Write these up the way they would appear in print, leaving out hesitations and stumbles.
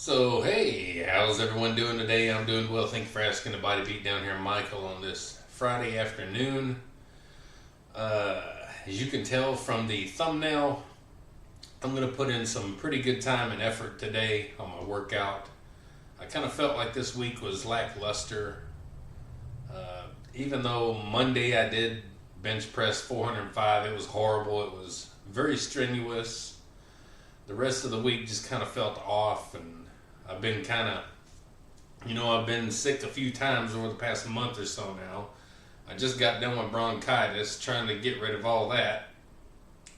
So, hey, how's everyone doing today? I'm doing well. Thank you for asking. The Body Beat down here, Michael, on this Friday afternoon. As you can tell from the thumbnail, I'm going to put in some pretty good time and effort today on my workout. I kind of felt like this week was lackluster. Even though Monday I did bench press 405, it was horrible. It was very strenuous. The rest of the week just kind of felt off, and I've been I've been sick a few times over the past month or so now. I just got done with bronchitis, trying to get rid of all that.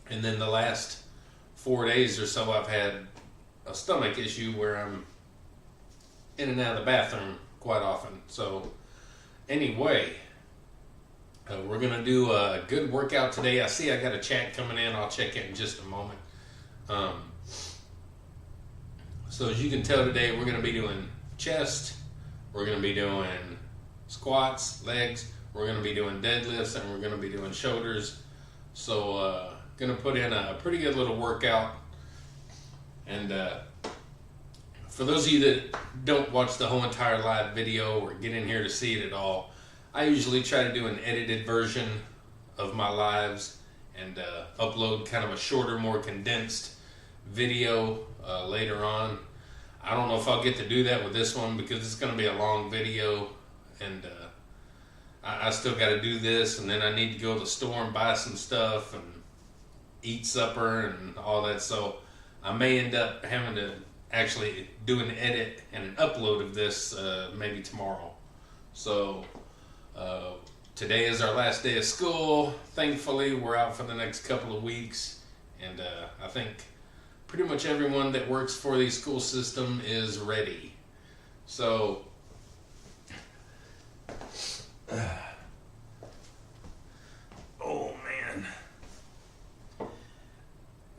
And then the last 4 days or so, I've had a stomach issue where I'm in and out of the bathroom quite often. So, anyway, we're going to do a good workout today. I see I got a chat coming in. I'll check it in just a moment. So as you can tell today, we're going to be doing chest, we're going to be doing squats, legs, we're going to be doing deadlifts, and we're going to be doing shoulders. So going to put in a pretty good little workout. And for those of you that don't watch the whole entire live video or get in here to see it at all, I usually try to do an edited version of my lives and upload kind of a shorter, more condensed video later on. I don't know if I'll get to do that with this one because it's going to be a long video, and I still got to do this, and then I need to go to the store and buy some stuff and eat supper and all that. So I may end up having to actually do an edit and an upload of this maybe tomorrow. So today is our last day of school. Thankfully, we're out for the next couple of weeks, and I think pretty much everyone that works for the school system is ready. So, oh man.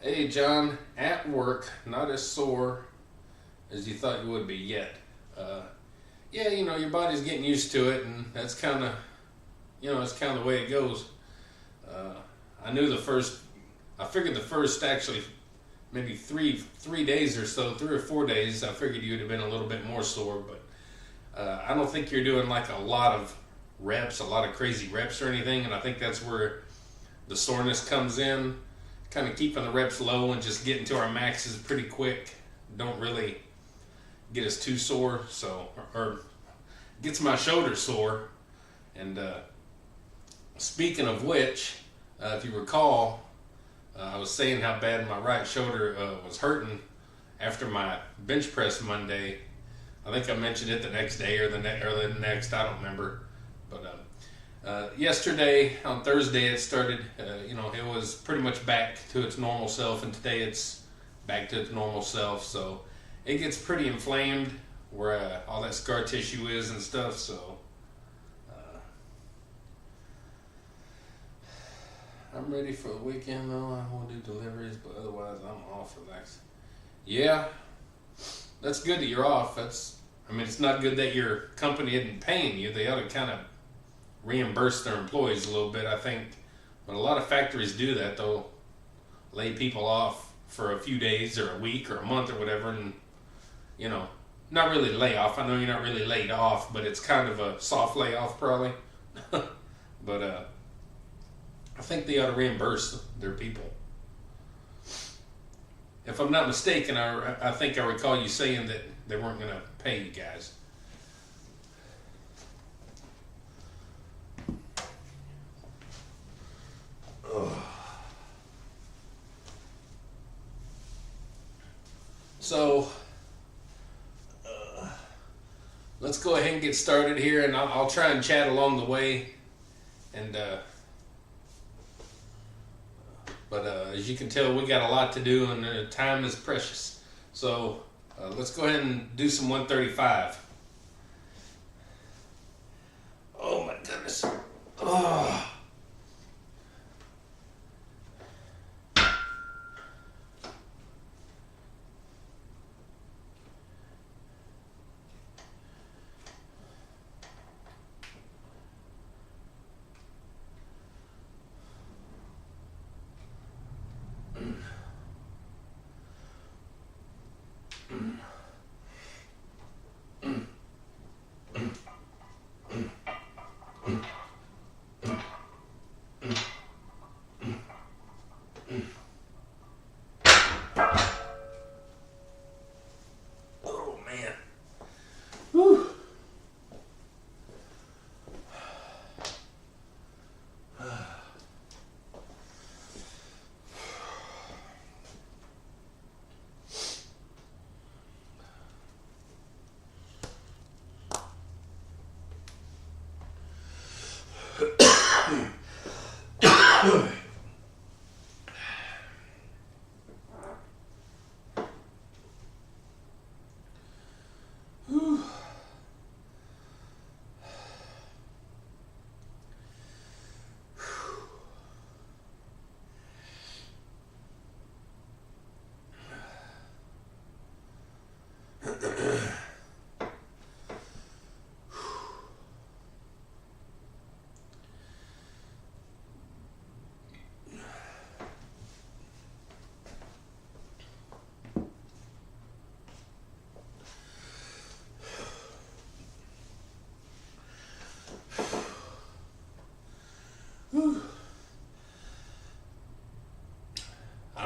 Hey John, at work, not as sore as you thought you would be yet. Yeah, your body's getting used to it, and that's kind of, that's kind of the way it goes. I figured the first actually maybe three days or so, 3 or 4 days, I figured you'd have been a little bit more sore, but I don't think you're doing like a lot of reps, a lot of crazy reps or anything, and I think that's where the soreness comes in, kind of keeping the reps low and just getting to our maxes pretty quick. Don't really get us too sore, or gets my shoulder sore. And speaking of which, if you recall, I was saying how bad my right shoulder was hurting after my bench press Monday. I think I mentioned it the next day or the next, I don't remember. But yesterday, on Thursday, it started, it was pretty much back to its normal self, and today it's back to its normal self. So it gets pretty inflamed where all that scar tissue is and stuff, so I'm ready for the weekend though. I want to do deliveries, but otherwise I'm off relaxed. Yeah, that's good that you're off. It's not good that your company isn't paying you. They ought to kind of reimburse their employees a little bit, I think. But a lot of factories do that. They'll lay people off for a few days or a week or a month or whatever, and, not really lay off. I know you're not really laid off, but it's kind of a soft layoff probably. But, I think they ought to reimburse their people. If I'm not mistaken, I think I recall you saying that they weren't going to pay you guys. Ugh. So, let's go ahead and get started here, and I'll try and chat along the way. And, But as you can tell, we got a lot to do, and time is precious. So let's go ahead and do some 135. Oh my goodness. Oh.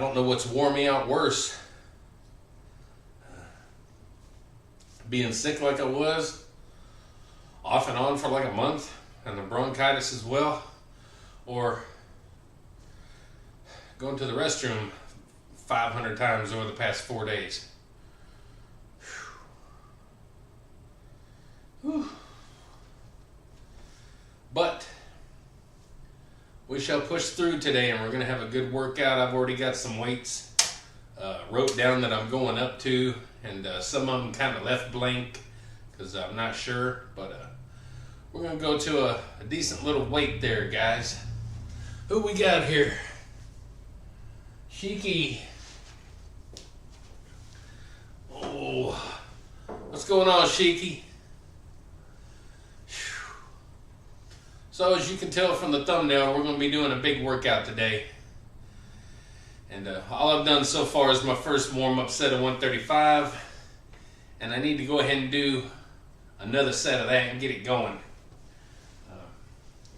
I don't know what's wore me out worse. Being sick like I was, off and on for like a month, and the bronchitis as well, or going to the restroom 500 times over the past 4 days. Whew. But we shall push through today, and we're going to have a good workout. I've already got some weights wrote down that I'm going up to, and some of them kind of left blank because I'm not sure, but we're going to go to a decent little weight there, guys. Who we got here? Sheiky. Oh, what's going on, Sheiky? So as you can tell from the thumbnail, we're going to be doing a big workout today. And all I've done so far is my first warm-up set of 135. And I need to go ahead and do another set of that and get it going.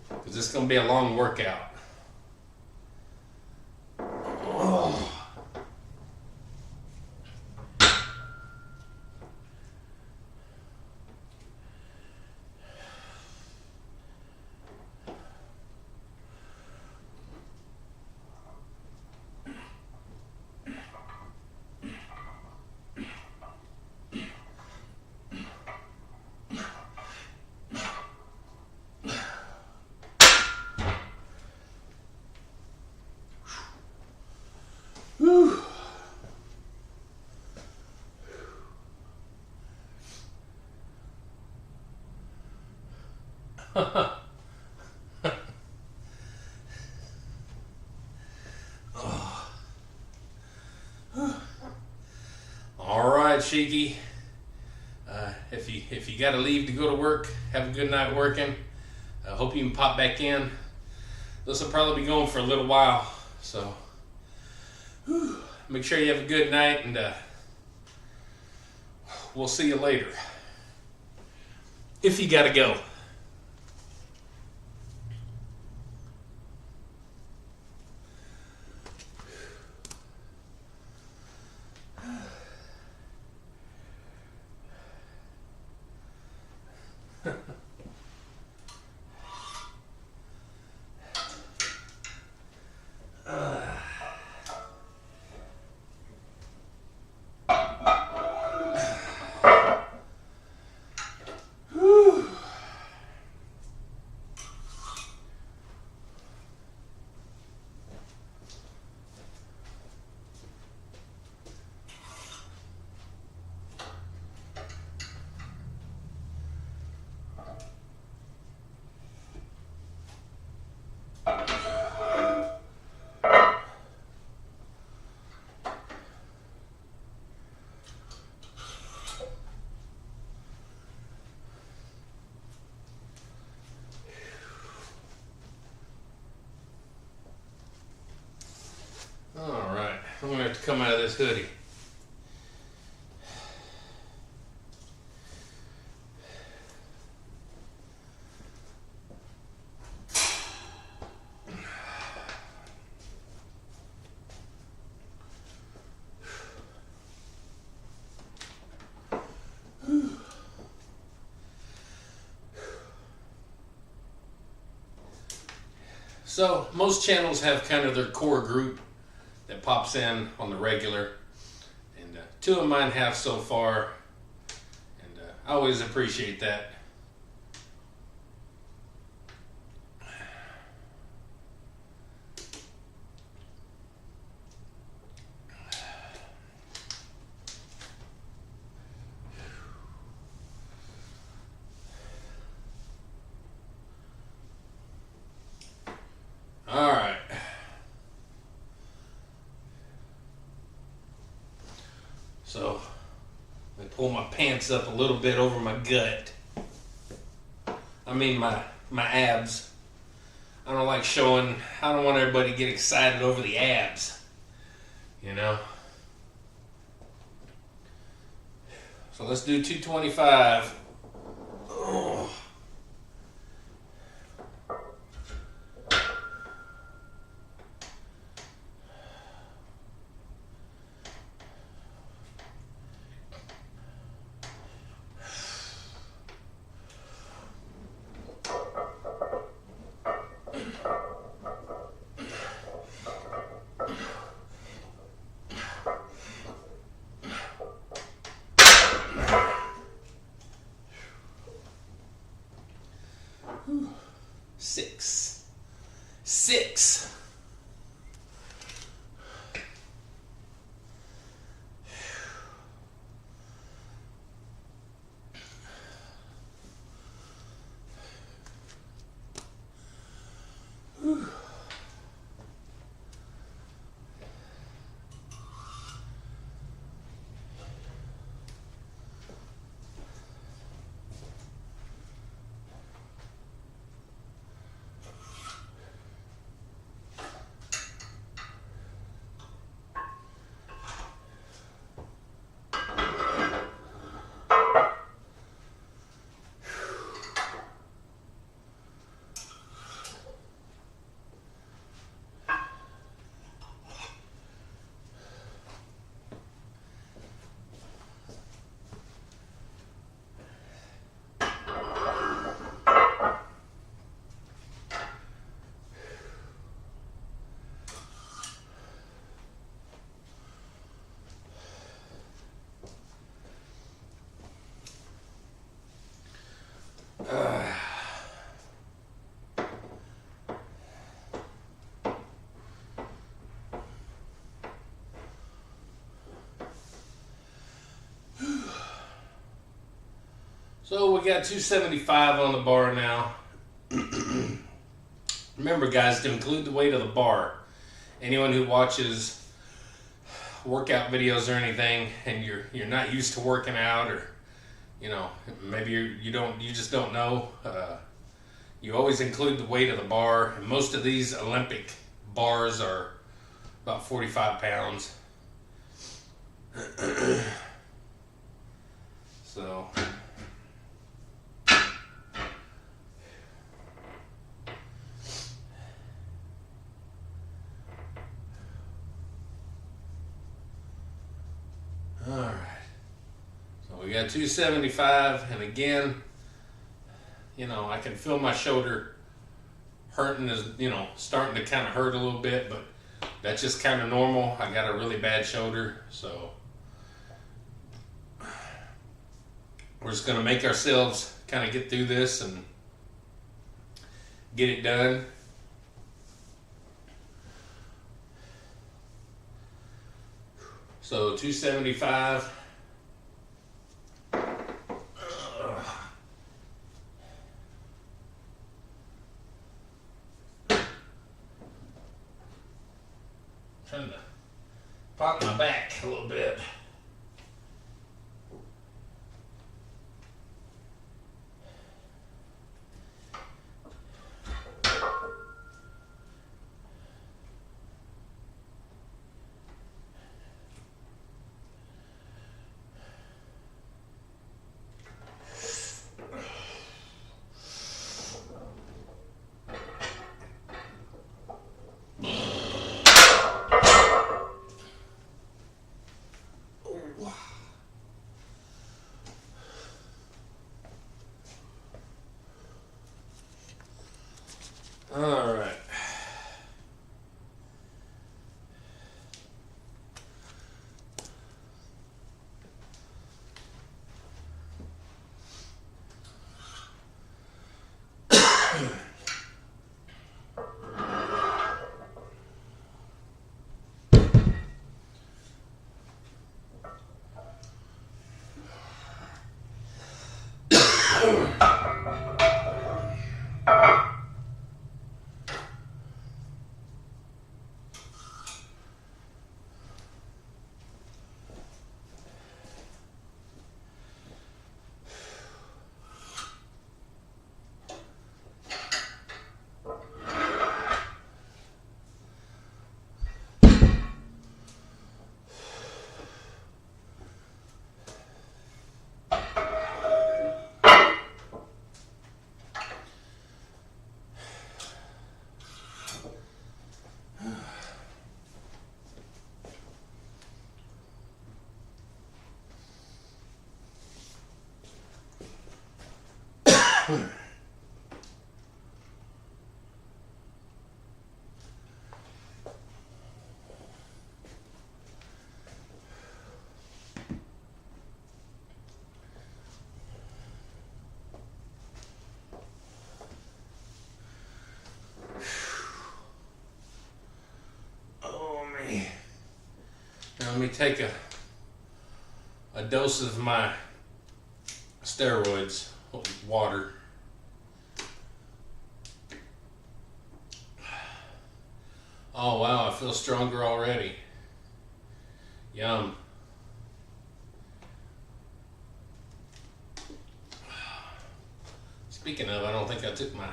Because it's going to be a long workout. Oh. Whew. All right, Sheiky. If you got to leave to go to work, have a good night working. I hope you can pop back in. This will probably be going for a little while, so make sure you have a good night, and we'll see you later. If you got to go. All right, I'm gonna have to come out of this hoodie. So most channels have kind of their core group that pops in on the regular, and two of mine have so far, and I always appreciate that. All right. So, I pull my pants up a little bit over my gut. I mean my abs. I don't like showing, I don't want everybody to get excited over the abs. You know? So let's do 225. Oh. So we got 275 on the bar now. Remember, guys, to include the weight of the bar. Anyone who watches workout videos or anything, and you're not used to working out, or maybe you just don't know. You always include the weight of the bar. And most of these Olympic bars are about 45 pounds. So. All right. So we got 275, and again, I can feel my shoulder hurting, starting to kind of hurt a little bit, but that's just kind of normal. I got a really bad shoulder, so we're just going to make ourselves kind of get through this and get it done. So 275. Trying to pop my back a little bit. All right. Now let me take a dose of my steroids, water. Oh wow, I feel stronger already. Yum. Speaking of, I don't think I took my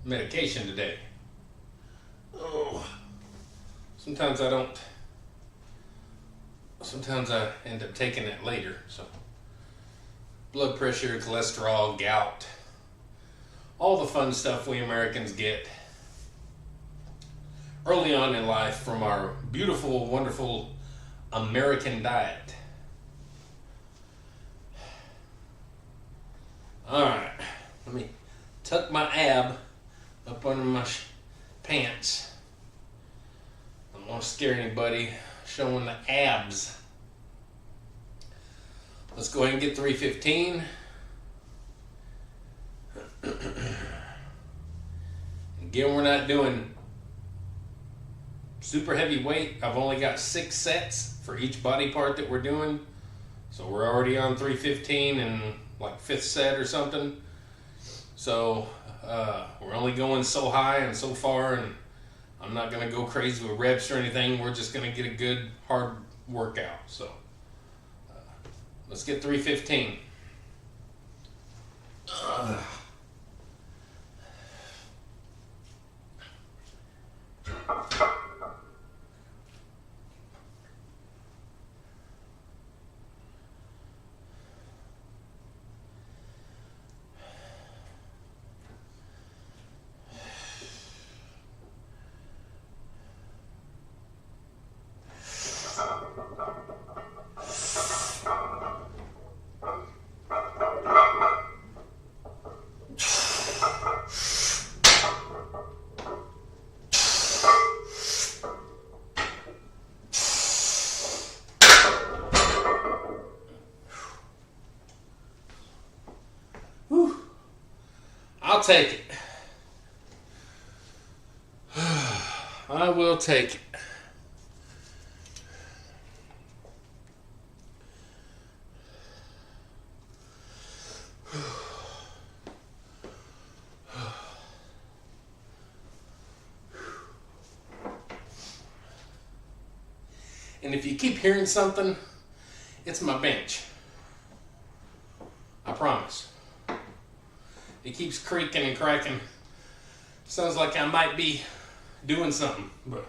medication today. Oh, sometimes I don't. Sometimes I end up taking it later. So, blood pressure, cholesterol, gout, all the fun stuff we Americans get early on in life from our beautiful, wonderful American diet. All right, let me tuck my ab up under my pants. I don't want to scare anybody showing the abs. Let's go ahead and get 315. Again, we're not doing super heavy weight. I've only got 6 sets for each body part that we're doing. So we're already on 315, and like fifth set or something. So we're only going so high and so far, and I'm not going to go crazy with reps or anything. We're just going to get a good hard workout. So let's get 315. I'll take it. I will take it. And if you keep hearing something, it's my bench. I promise. It keeps creaking and cracking. Sounds like I might be doing something, but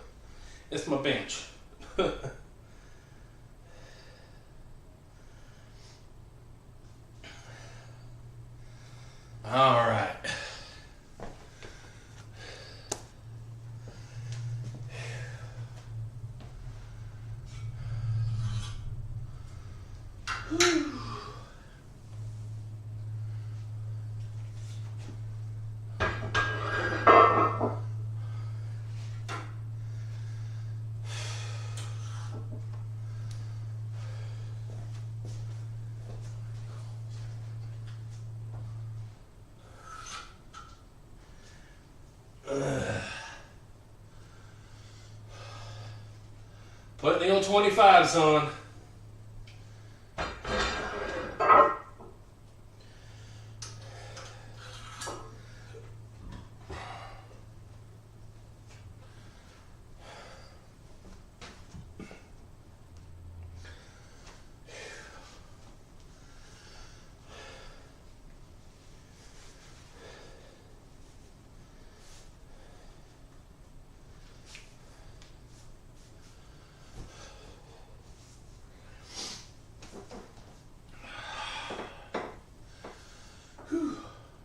it's my bench. All right. Put the old 25s on.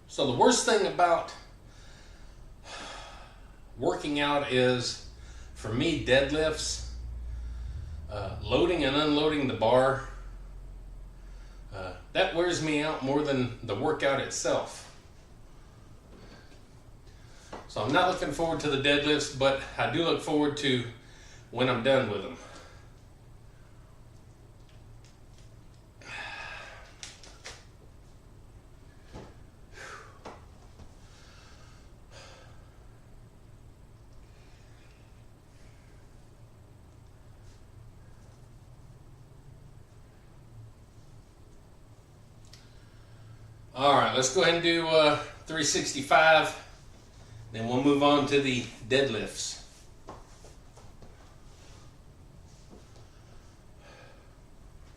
So the worst thing about working out is, for me, deadlifts, loading and unloading the bar, that wears me out more than the workout itself. So I'm not looking forward to the deadlifts, but I do look forward to when I'm done with them. All right, let's go ahead and do 365, then we'll move on to the deadlifts.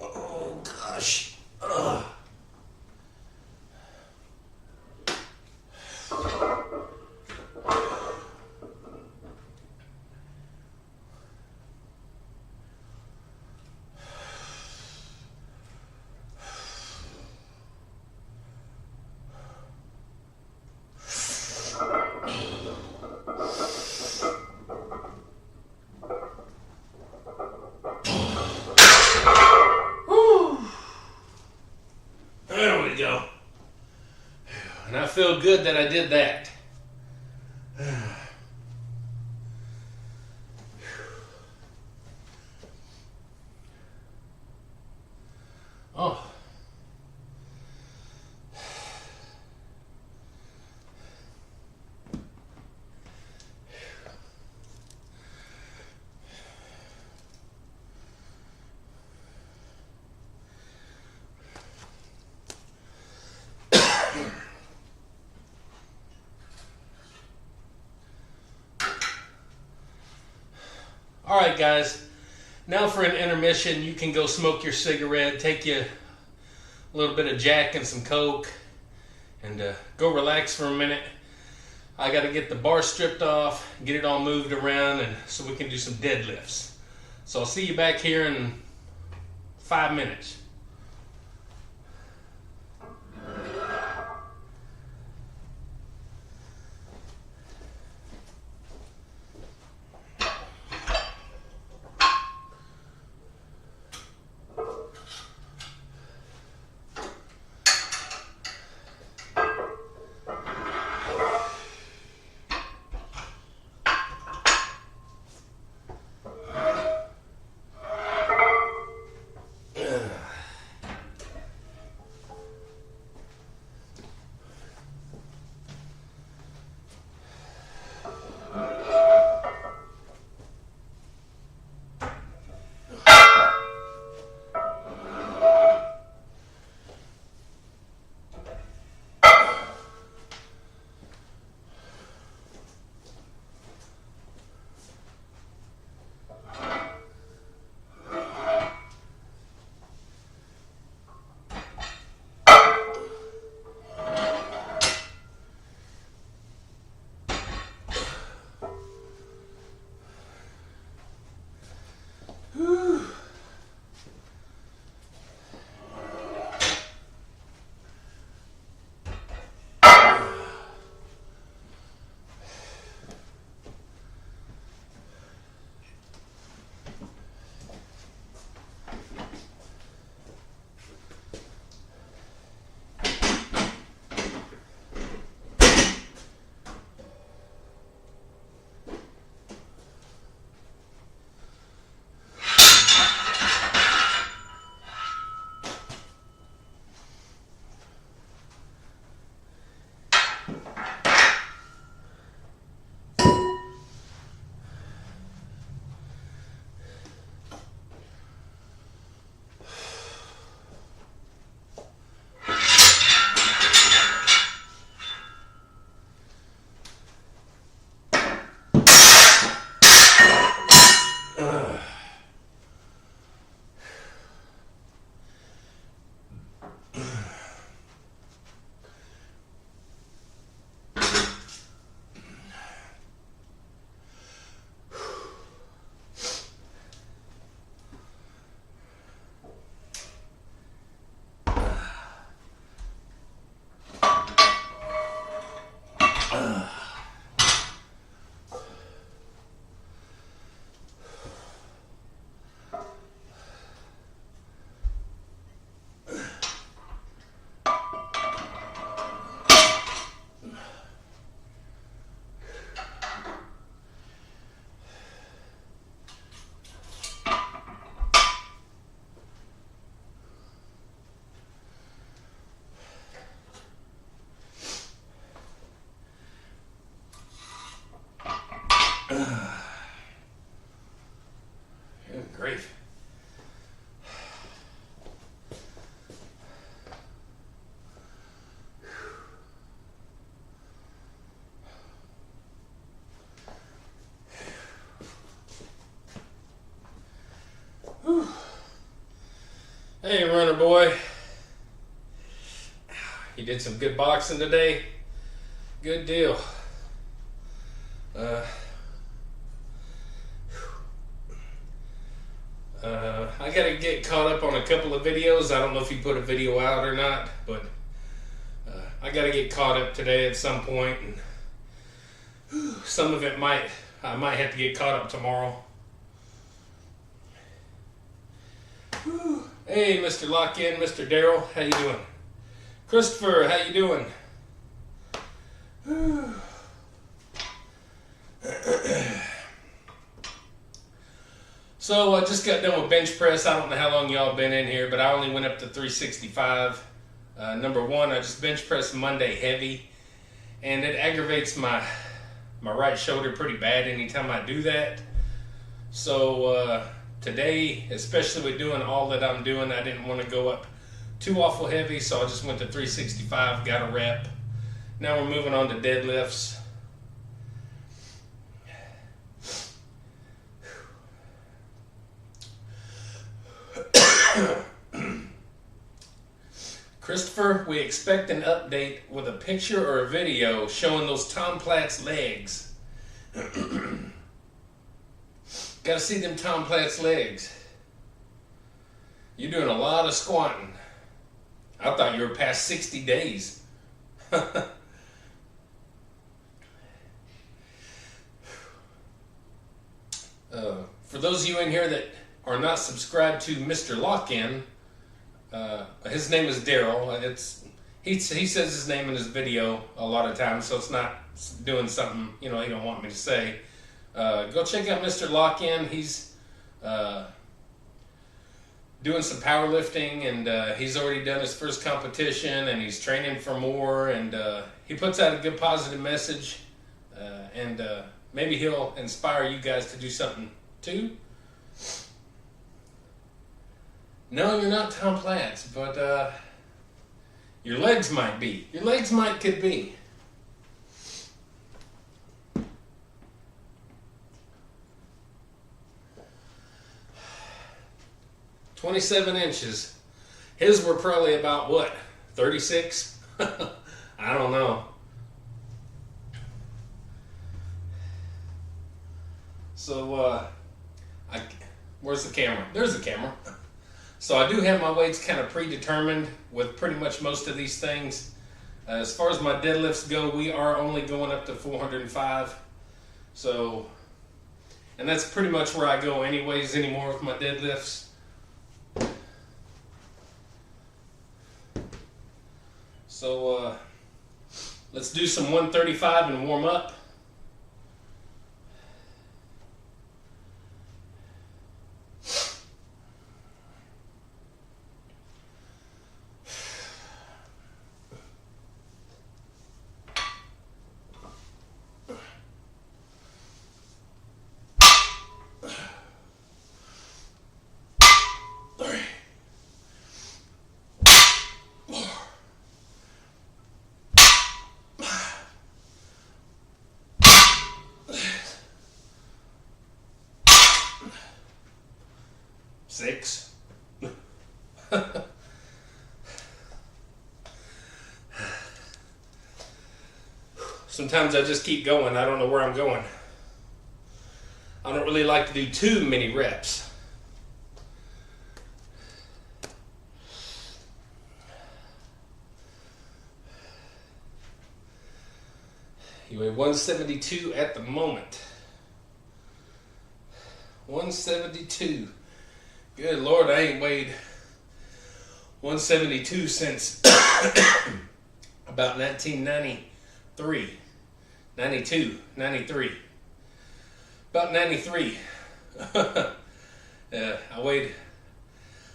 Oh gosh. Ugh. And I feel good that I did that. Oh. Alright guys, now for an intermission. You can go smoke your cigarette, take you a little bit of Jack and some Coke, and go relax for a minute. I got to get the bar stripped off, get it all moved around, and so we can do some deadlifts. So I'll see you back here in 5 minutes. Good grief. Whew. Hey, runner boy. You did some good boxing today. Good deal. I gotta get caught up on a couple of videos. I don't know if you put a video out or not, but I gotta get caught up today at some point, and some of it I might have to get caught up tomorrow. Hey, Mr. Lock-In, Mr. Daryl, how you doing? Christopher, how you doing? So I just got done with bench press. I don't know how long y'all been in here, but I only went up to 365. Number one, I just bench pressed Monday heavy, and it aggravates my right shoulder pretty bad anytime I do that. So today, especially with doing all that I'm doing, I didn't want to go up too awful heavy, so I just went to 365, got a rep. Now we're moving on to deadlifts. Christopher, we expect an update with a picture or a video showing those Tom Platz legs. Gotta see them Tom Platz legs. You're doing a lot of squatting. I thought you were past 60 days. For those of you in here that are not subscribed to Mr. Lock-In, his name is Daryl. He says his name in his video a lot of times, so it's not doing something he don't want me to say. Go check out Mr. Lock-In. He's doing some powerlifting, and he's already done his first competition, and he's training for more, and he puts out a good positive message, and maybe he'll inspire you guys to do something too. No, you're not Tom Platz, but your legs might be. Your legs could be. "27 inches. His were probably about what? 36? I don't know. So, where's the camera? There's the camera. So I do have my weights kind of predetermined with pretty much most of these things. As far as my deadlifts go, we are only going up to 405. So, and that's pretty much where I go anyways anymore with my deadlifts. So, let's do some 135 and warm up. Six. Sometimes I just keep going. I don't know where I'm going. I don't really like to do too many reps. You weigh 172 at the moment. 172. Good Lord, I ain't weighed 172 since about 1993, 92, 93. About 93. I weighed, for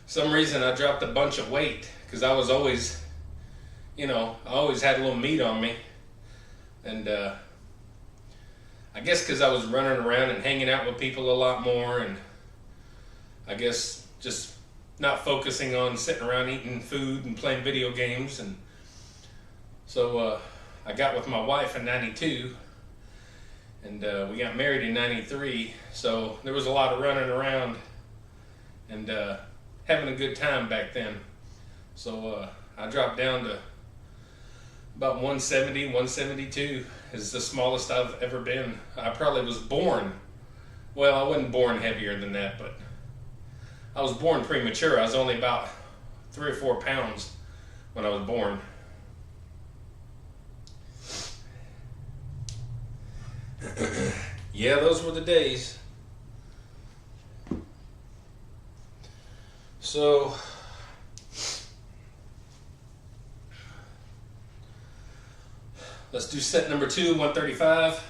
some reason I dropped a bunch of weight because I was always, I always had a little meat on me. And I guess because I was running around and hanging out with people a lot more, and I guess just not focusing on sitting around eating food and playing video games. And so I got with my wife in 92, and we got married in 93. So there was a lot of running around and having a good time back then. So I dropped down to about 170, 172 is the smallest I've ever been. I probably was born, well, I wasn't born heavier than that, but I was born premature. I was only about 3 or 4 pounds when I was born. Yeah, those were the days. So, let's do set number 2, 135.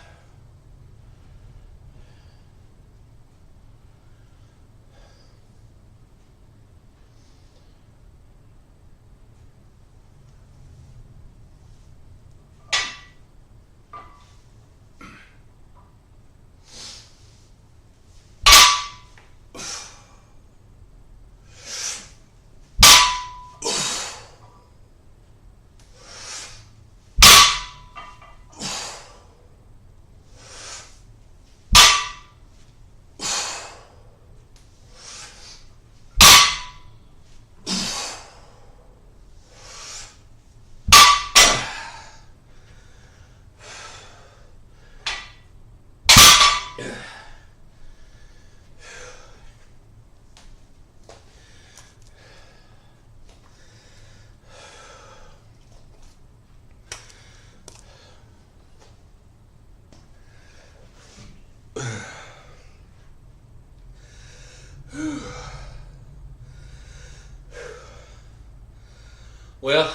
Well,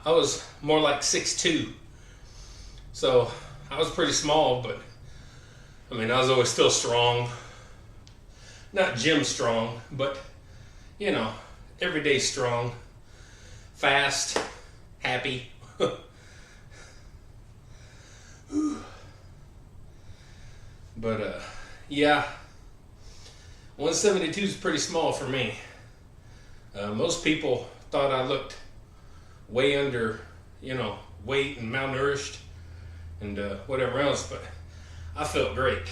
I was more like 6'2", so I was pretty small, but I mean, I was always still strong. Not gym strong, but you know, everyday strong, fast, happy. But yeah, 172 is pretty small for me. Most people thought I looked way under, weight and malnourished and whatever else, but I felt great.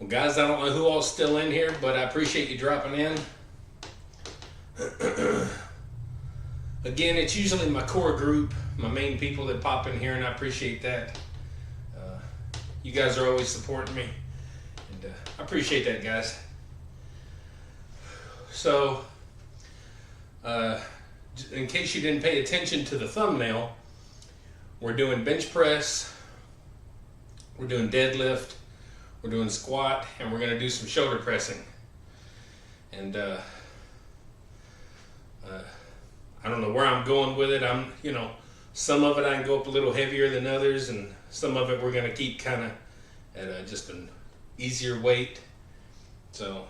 Well, guys, I don't know who all's still in here, but I appreciate you dropping in. Again, it's usually my core group, my main people that pop in here, and I appreciate that. You guys are always supporting me, and I appreciate that, guys. So, in case you didn't pay attention to the thumbnail, we're doing bench press, we're doing deadlift, we're doing squat, and we're going to do some shoulder pressing. And I don't know where I'm going with it. Some of it I can go up a little heavier than others, and some of it we're going to keep kind of at just an easier weight. So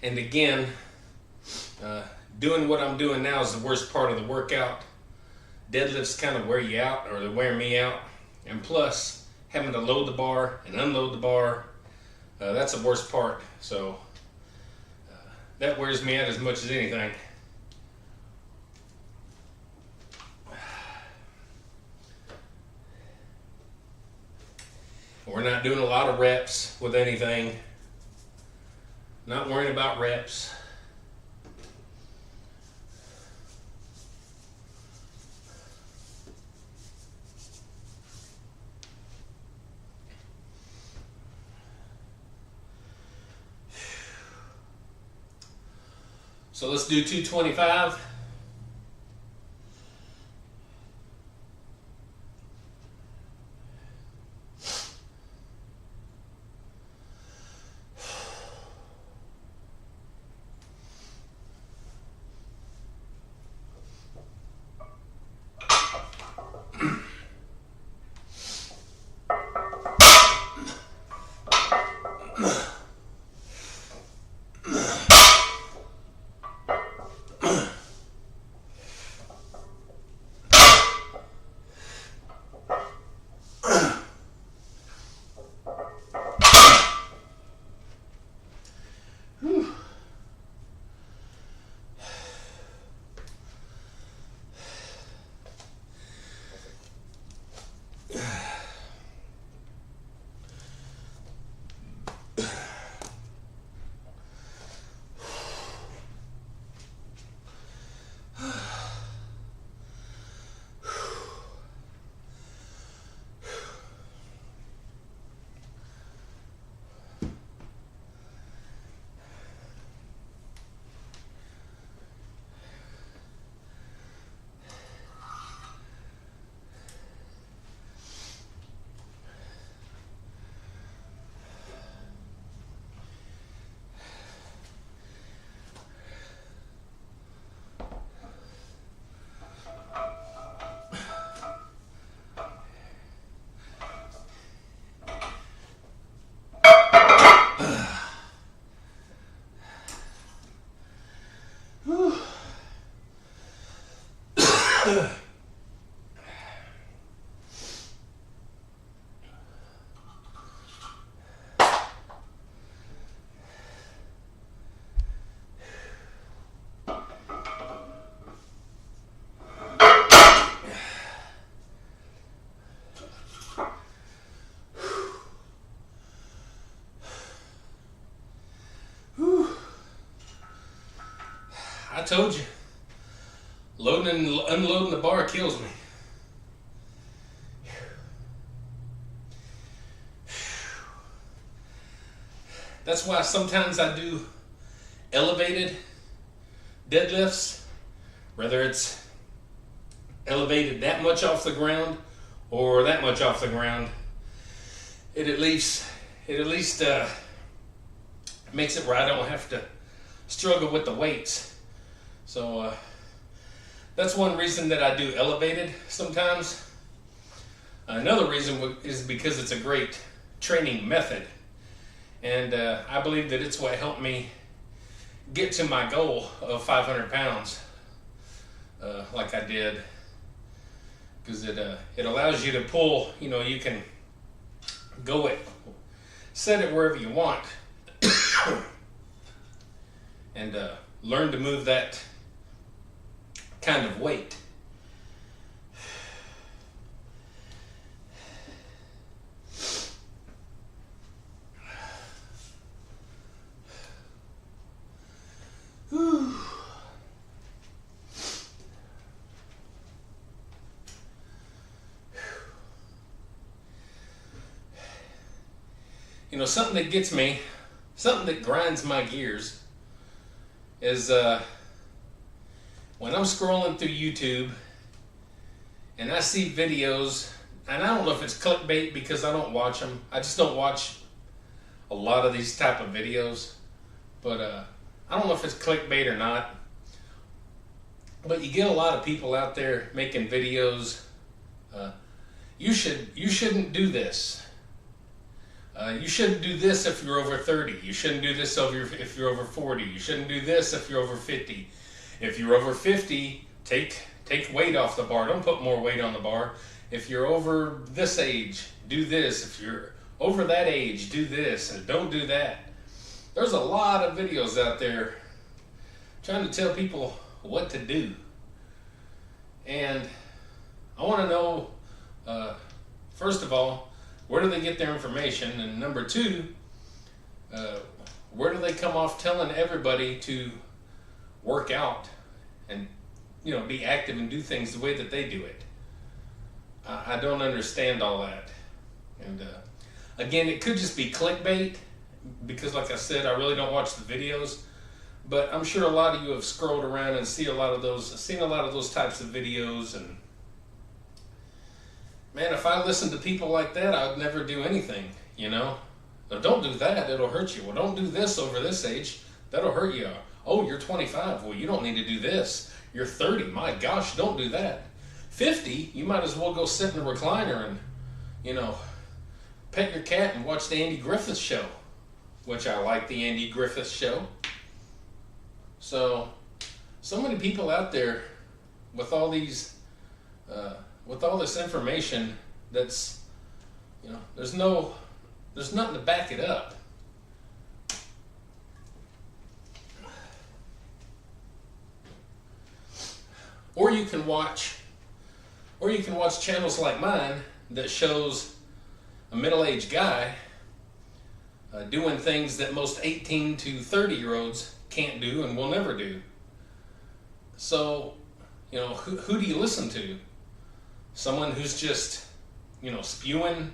and again, doing what I'm doing now is the worst part of the workout. Deadlifts kind of wear you out, or they wear me out. And plus, having to load the bar and unload the bar, that's the worst part. So that wears me out as much as anything. We're not doing a lot of reps with anything. Not worrying about reps. So let's do 225. I told you, loading and unloading the bar kills me. That's why sometimes I do elevated deadlifts, whether it's elevated that much off the ground or that much off the ground. It at least makes it where I don't have to struggle with the weights. So that's one reason that I do elevated sometimes. Another reason is because it's a great training method. And I believe that it's what helped me get to my goal of 500 pounds like I did. Because it allows you to pull, you can go it, set it wherever you want. And learn to move that kind of weight. Whew. Something that gets me, something that grinds my gears is when I'm scrolling through YouTube and I see videos, and I don't know if it's clickbait because I don't watch them. I just don't watch a lot of these type of videos, but I don't know if it's clickbait or not. But you get a lot of people out there making videos. You shouldn't do this. You shouldn't do this if you're over 30. You shouldn't do this if you're over 40. You shouldn't do this if you're over 50. If you're over 50, take weight off the bar. Don't put more weight on the bar. If you're over this age, do this. If you're over that age, do this and don't do that. There's a lot of videos out there trying to tell people what to do. And I want to know, first of all, where do they get their information? And number two, where do they come off telling everybody to work out and, be active and do things the way that they do it? I don't understand all that. And again, it could just be clickbait because, like I said, I really don't watch the videos. But I'm sure a lot of you have scrolled around and seen a lot of those types of videos. And man, if I listened to people like that, I'd never do anything, Now, don't do that, it'll hurt you. Well, don't do this over this age, that'll hurt you. Oh, you're 25, well, you don't need to do this. You're 30, my gosh, don't do that. 50, you might as well go sit in a recliner and, pet your cat and watch the Andy Griffith Show, which I like the Andy Griffith Show. So many people out there with all these, with all this information that's, there's nothing to back it up. Or you can watch channels like mine that shows a middle-aged guy doing things that most 18 to 30-year-olds can't do and will never do. So, who do you listen to? Someone who's just, spewing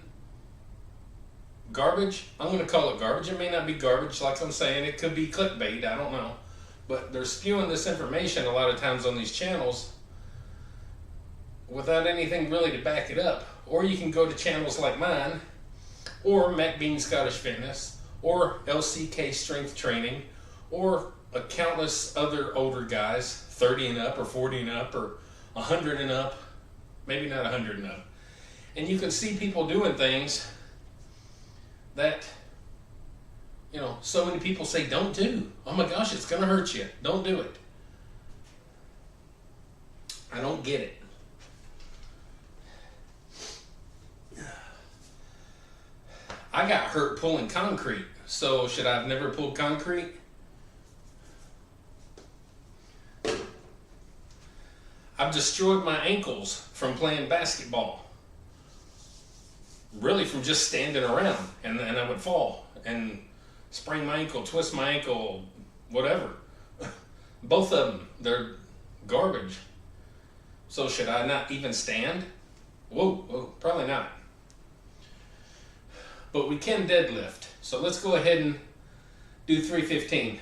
garbage? I'm going to call it garbage. It may not be garbage, like I'm saying. It could be clickbait. I don't know. But they're spewing this information a lot of times on these channels without anything really to back it up. Or you can go to channels like mine, or Mac Bean Scottish Fitness, or LCK Strength Training, or a countless other older guys, 30 and up, or 40 and up, or 100 and up, maybe not 100 and up. And you can see people doing things that, so many people say don't do. Oh my gosh, it's going to hurt you. Don't do it. I don't get it. I got hurt pulling concrete. So should I have never pulled concrete? I've destroyed my ankles from playing basketball. Really from just standing around, and I would fall and sprain my ankle, twist my ankle, whatever. Both of them, they're garbage. So should I not even stand? Whoa, probably not. But we can deadlift. So let's go ahead and do 315.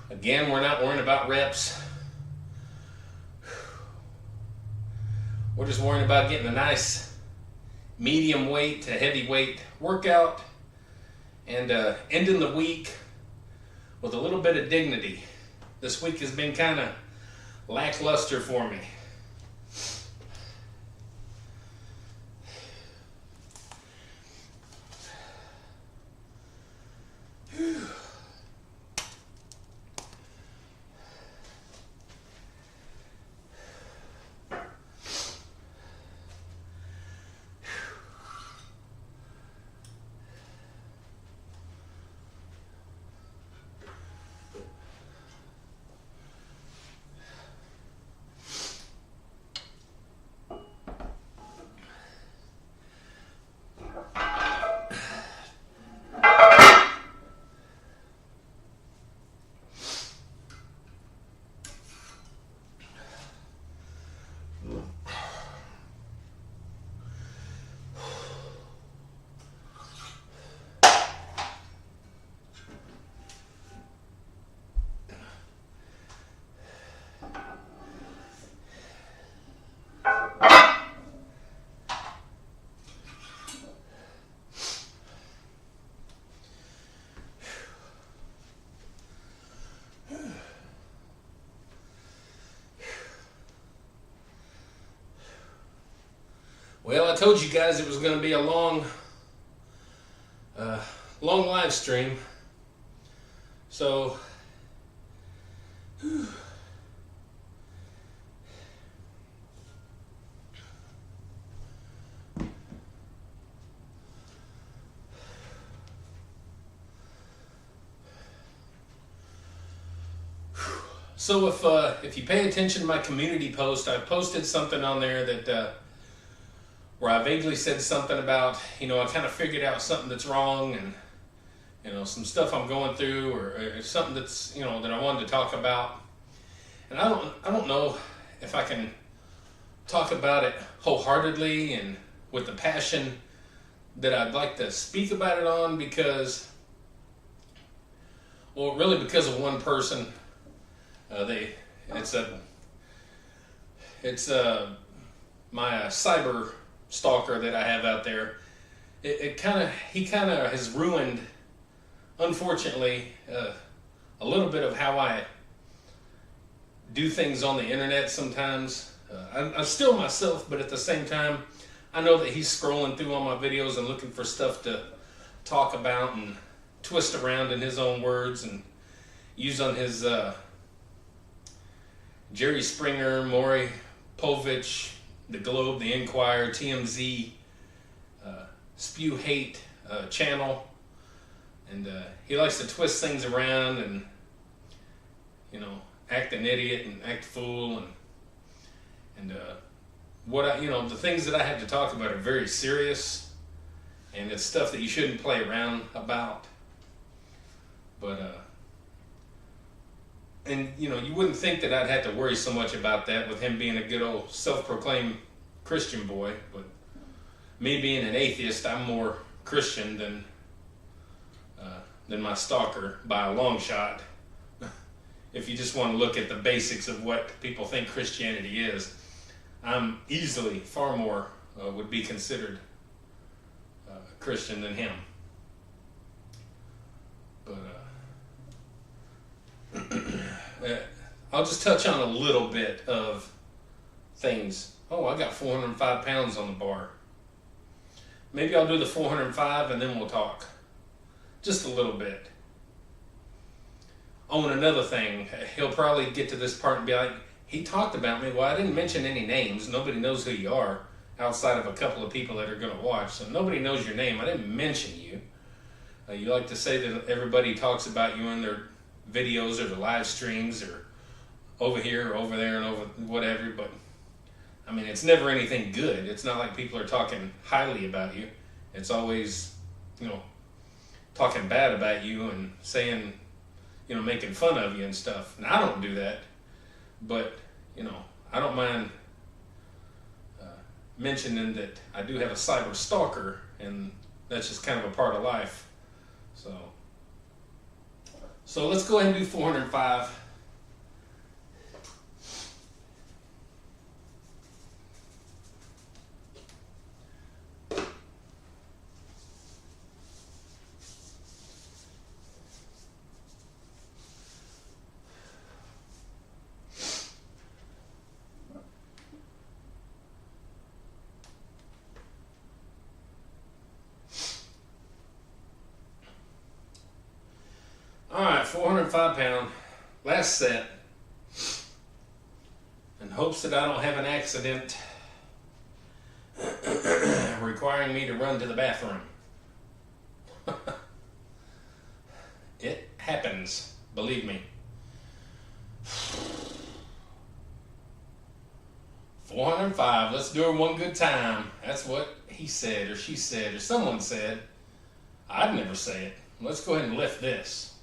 Again, we're not worrying about reps. We're just worrying about getting a nice medium weight to heavy weight workout and ending the week with a little bit of dignity. This week has been kind of lackluster for me. Well, I told you guys it was going to be a long live stream. So, if you pay attention to my community post, I posted something on there that where I vaguely said something about, I kind of figured out something that's wrong, and some stuff I'm going through, or something that's that I wanted to talk about. And I don't know if I can talk about it wholeheartedly and with the passion that I'd like to speak about it on, because of one person. It's my cyber stalker that I have out there. He kind of has ruined, unfortunately, a little bit of how I do things on the internet sometimes. I'm still myself, but at the same time, I know that he's scrolling through all my videos and looking for stuff to talk about and twist around in his own words and use on his Jerry Springer, Maury Povich, The Globe, The Inquirer, TMZ, Spew Hate channel. And he likes to twist things around and, act an idiot and act a fool. And the things that I have to talk about are very serious. And it's stuff that you shouldn't play around about. But, you wouldn't think that I'd have to worry so much about that with him being a good old self-proclaimed Christian boy. But me being an atheist, I'm more Christian than my stalker by a long shot. If you just want to look at the basics of what people think Christianity is. I'm easily far more would be considered Christian than him. But I'll just touch on a little bit of things. Oh, I got 405 pounds on the bar. Maybe I'll do the 405 and then we'll talk. Just a little bit. Oh, and another thing, he'll probably get to this part and be like, he talked about me. Well, I didn't mention any names. Nobody knows who you are outside of a couple of people that are going to watch. So nobody knows your name. I didn't mention you. You like to say that everybody talks about you in their videos or the live streams or over here or over there and over whatever. But, I mean, it's never anything good. It's not like people are talking highly about you. It's always, talking bad about you and saying, making fun of you and stuff. And I don't do that. But, I don't mind mentioning that I do have a cyber stalker, and that's just kind of a part of life. So let's go ahead and do 405. All right, 405 pound, last set, in hopes that I don't have an accident requiring me to run to the bathroom. It happens, believe me. 405, let's do it one good time. That's what he said, or she said, or someone said. I'd never say it. Let's go ahead and lift this.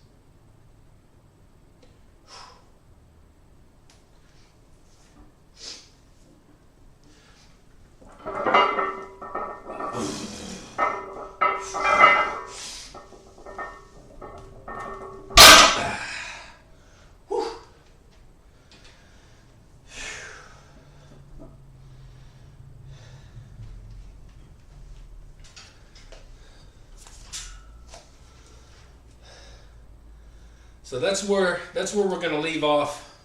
So that's where we're going to leave off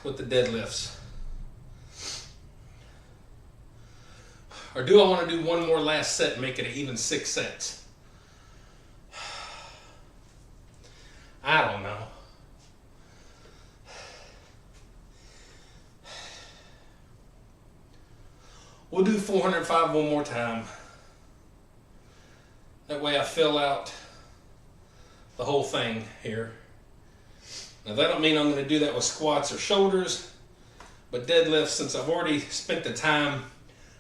with the deadlifts. Or do I want to do one more last set and make it an even 6 sets? I don't know. We'll do 405 one more time. That way I fill out the whole thing here. Now that don't mean I'm going to do that with squats or shoulders, but deadlifts, since I've already spent the time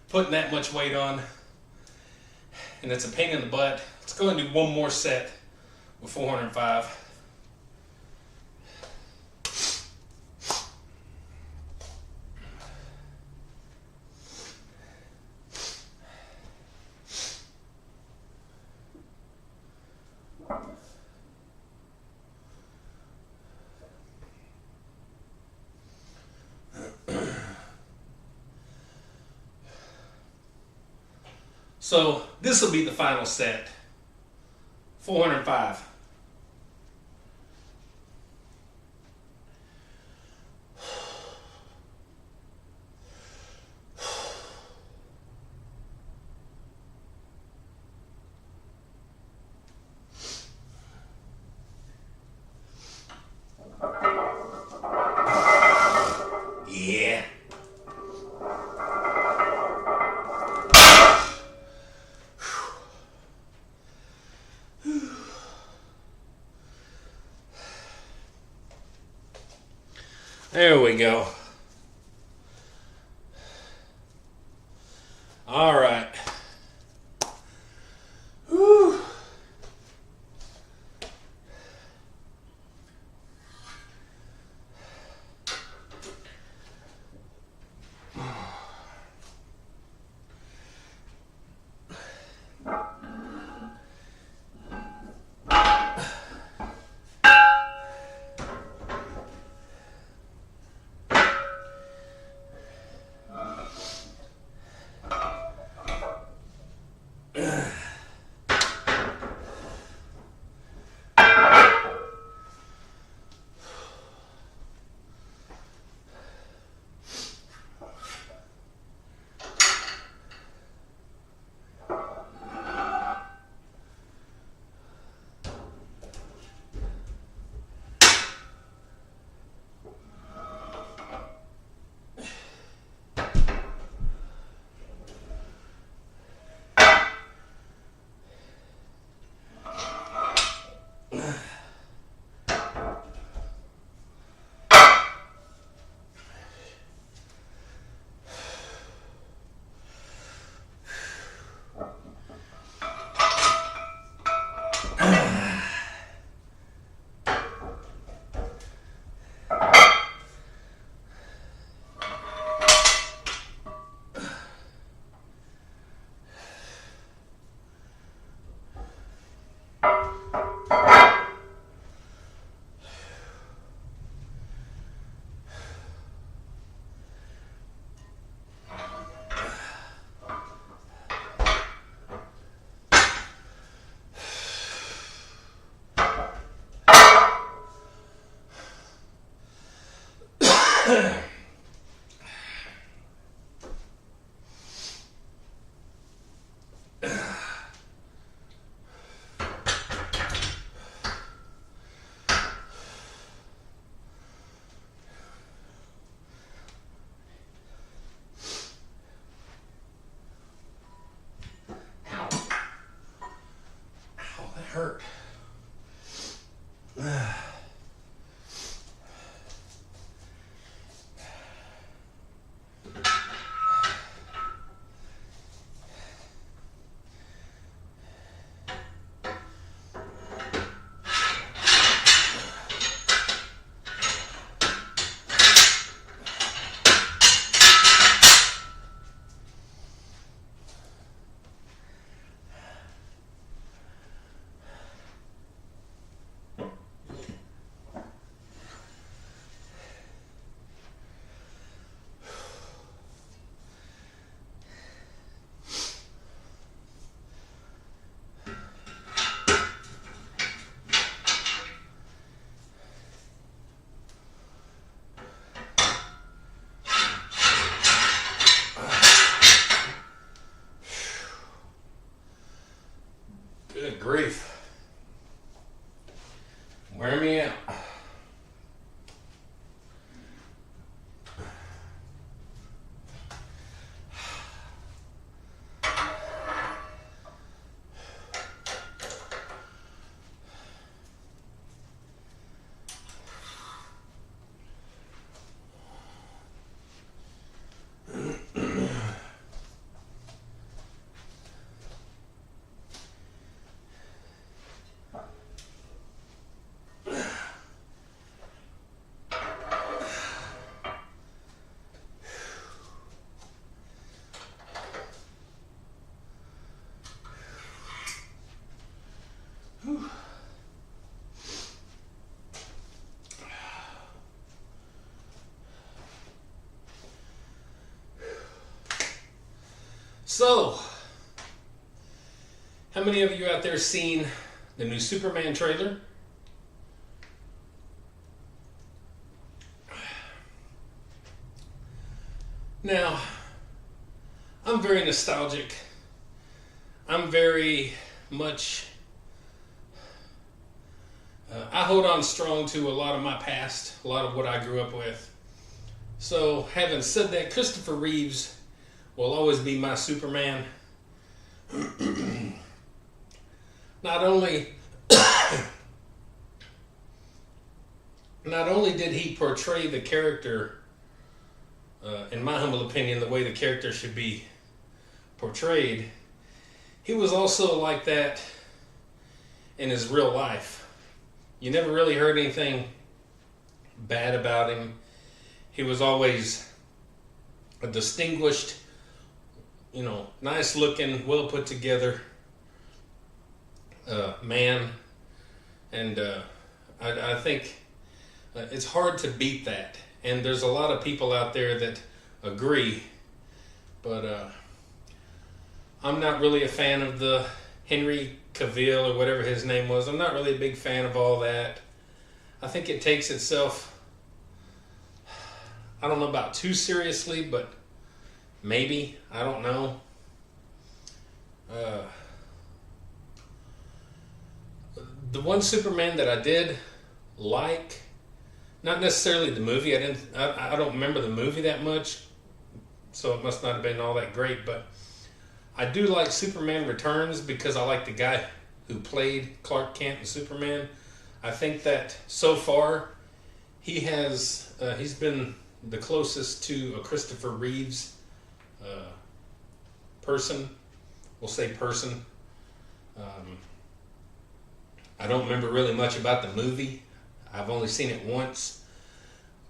putting that much weight on, and it's a pain in the butt, let's go ahead and do one more set with 405. So this will be the final set, 405. Yeah. There we go. All right. Whew. Hurt. Good grief. Wear me out. So, how many of you out there seen the new Superman trailer? Now, I'm very nostalgic. I'm very much, I hold on strong to a lot of my past, a lot of what I grew up with. So, having said that, Christopher Reeves will always be my Superman. Not only did he portray the character, in my humble opinion, the way the character should be portrayed, he was also like that in his real life. You never really heard anything bad about him. He was always a distinguished, nice looking, well put together man. And I think it's hard to beat that. And there's a lot of people out there that agree. But I'm not really a fan of the Henry Cavill or whatever his name was. I'm not really a big fan of all that. I think it takes itself, I don't know about too seriously, but maybe. I don't know. The one Superman that I did like, not necessarily the movie. I don't remember the movie that much, so it must not have been all that great. But I do like Superman Returns because I like the guy who played Clark Kent and Superman. I think that so far he's been the closest to a Christopher Reeves person. We'll say person. I don't remember really much about the movie. I've only seen it once,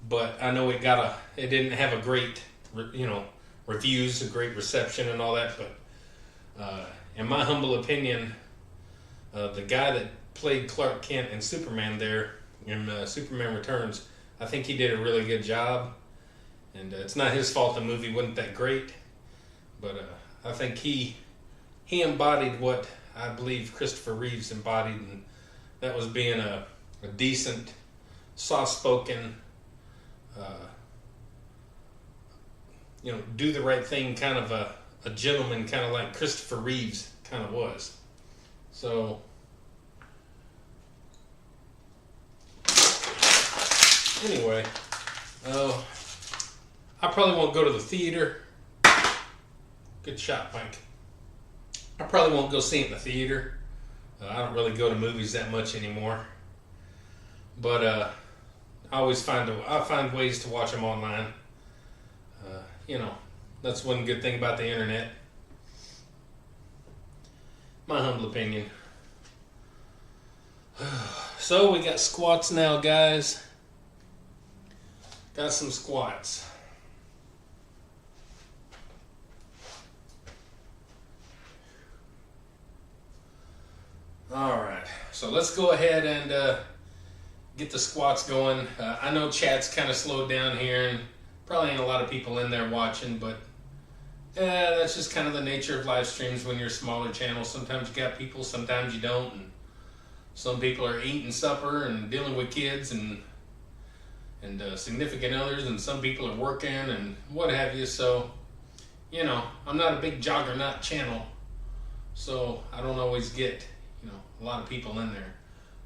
but I know it didn't have a great, reviews, a great reception and all that. But in my humble opinion, the guy that played Clark Kent and Superman there in Superman Returns, I think he did a really good job. And it's not his fault the movie wasn't that great, but I think he embodied what I believe Christopher Reeves embodied, and that was being a decent, soft-spoken do the right thing, kind of a gentleman, kind of like Christopher Reeves kind of was. So, anyway, I probably won't go to the theater. Good shot, Mike. I probably won't go see it in the theater. I don't really go to movies that much anymore. But I always find ways to watch them online. That's one good thing about the internet. My humble opinion. So we got squats now, guys. Got some squats. Alright, so let's go ahead and get the squats going. I know chat's kind of slowed down here, and probably ain't a lot of people in there watching, but that's just kind of the nature of live streams when you're a smaller channel. Sometimes you got people, sometimes you don't, and some people are eating supper and dealing with kids and significant others, and some people are working and what have you. So, I'm not a big juggernaut channel, so I don't always get, a lot of people in there.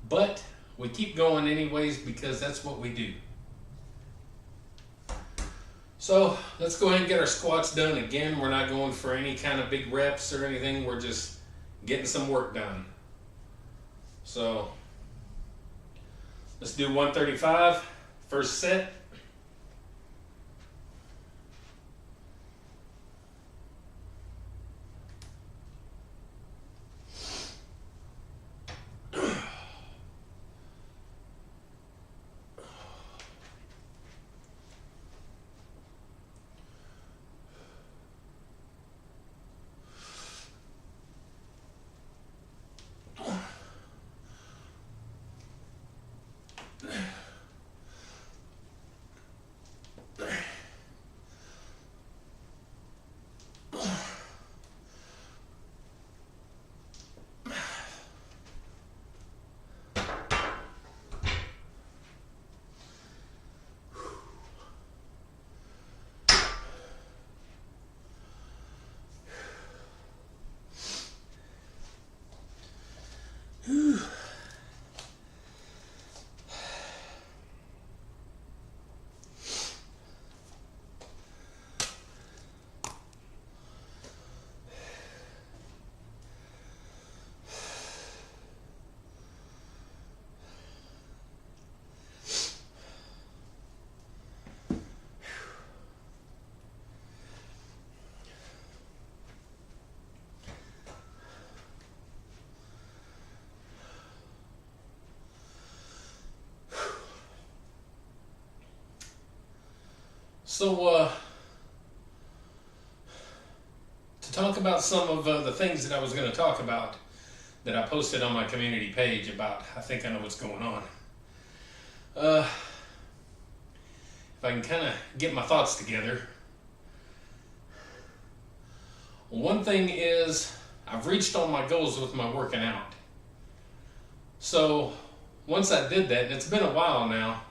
But we keep going anyways because that's what we do. So let's go ahead and get our squats done. Again, we're not going for any kind of big reps or anything. We're just getting some work done. So let's do 135, first set. So, to talk about some of the things that I was going to talk about that I posted on my community page about, I think I know what's going on. If I can kind of get my thoughts together. One thing is, I've reached all my goals with my working out. So, once I did that, and it's been a while now,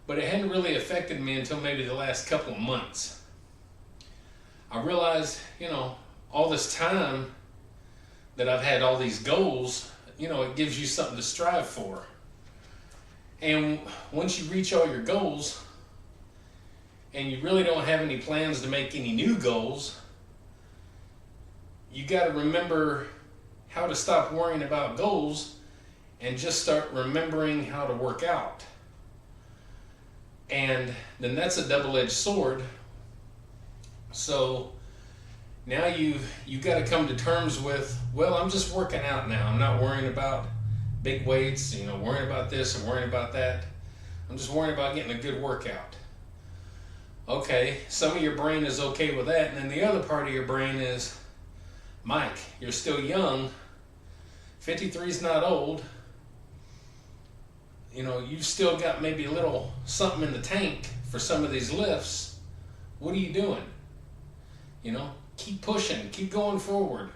but it hadn't really affected me until maybe the last couple of months. I realized, all this time that I've had all these goals, it gives you something to strive for. And once you reach all your goals, and you really don't have any plans to make any new goals, you got to remember how to stop worrying about goals and just start remembering how to work out. And then that's a double-edged sword. So now you got to come to terms with, well, I'm just working out now. I'm not worrying about big weights, worrying about this or worrying about that. I'm just worrying about getting a good workout. Okay, some of your brain is okay with that, and then the other part of your brain is, Mike, you're still young. 53 is not old. You've still got maybe a little something in the tank for some of these lifts. What are you doing? Keep pushing, keep going forward.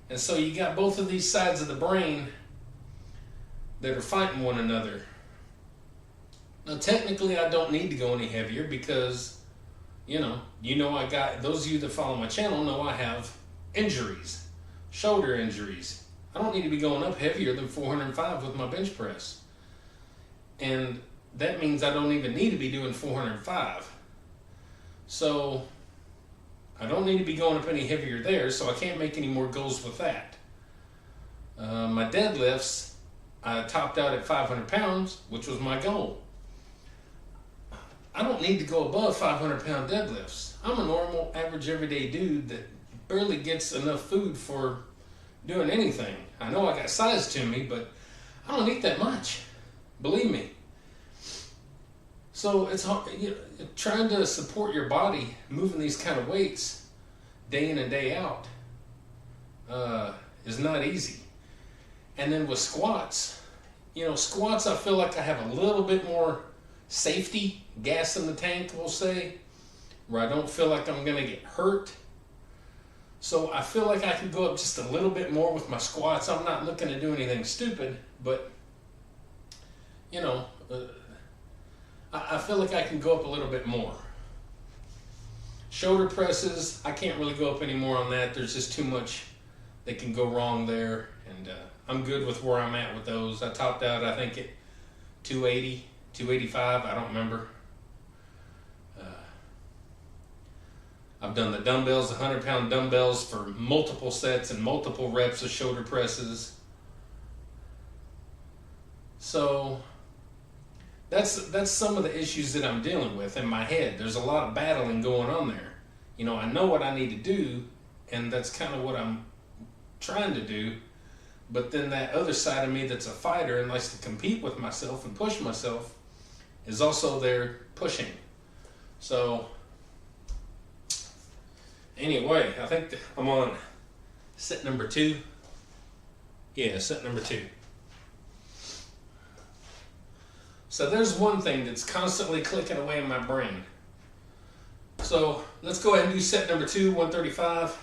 And so you got both of these sides of the brain that are fighting one another. Now, technically, I don't need to go any heavier because, I got, those of you that follow my channel know I have injuries, shoulder injuries. I don't need to be going up heavier than 405 with my bench press. And that means I don't even need to be doing 405. So I don't need to be going up any heavier there, so I can't make any more goals with that. My deadlifts, I topped out at 500 pounds, which was my goal. I don't need to go above 500 pound deadlifts. I'm a normal, average, everyday dude that barely gets enough food for doing anything. I know I got size to me, but I don't eat that much. Believe me. So it's hard, trying to support your body, moving these kind of weights day in and day out is not easy. And then with squats, squats I feel like I have a little bit more safety, gas in the tank, we'll say, where I don't feel like I'm going to get hurt. So I feel like I could go up just a little bit more with my squats. I'm not looking to do anything stupid, but, I feel like I can go up a little bit more. Shoulder presses, I can't really go up any more on that. There's just too much that can go wrong there. And I'm good with where I'm at with those. I topped out, I think, at 280, 285, I don't remember. I've done the dumbbells, the 100-pound dumbbells for multiple sets and multiple reps of shoulder presses. So that's some of the issues that I'm dealing with in my head. There's a lot of battling going on there. I know what I need to do, and that's kind of what I'm trying to do. But then that other side of me that's a fighter and likes to compete with myself and push myself is also there pushing. So anyway, I think I'm on set number 2. Yeah, set number 2. So there's one thing that's constantly clicking away in my brain. So let's go ahead and do set number 2, 135.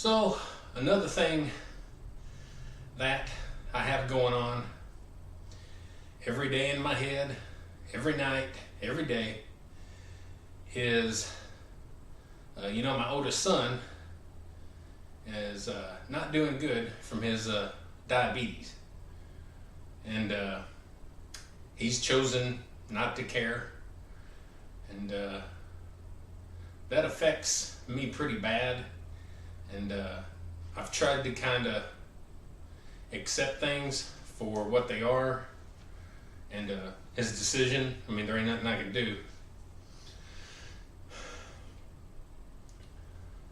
So another thing that I have going on every day in my head, every night, every day, is, my oldest son is not doing good from his diabetes. And he's chosen not to care. and that affects me pretty bad. And I've tried to kind of accept things for what they are, and his decision. I mean, there ain't nothing I can do.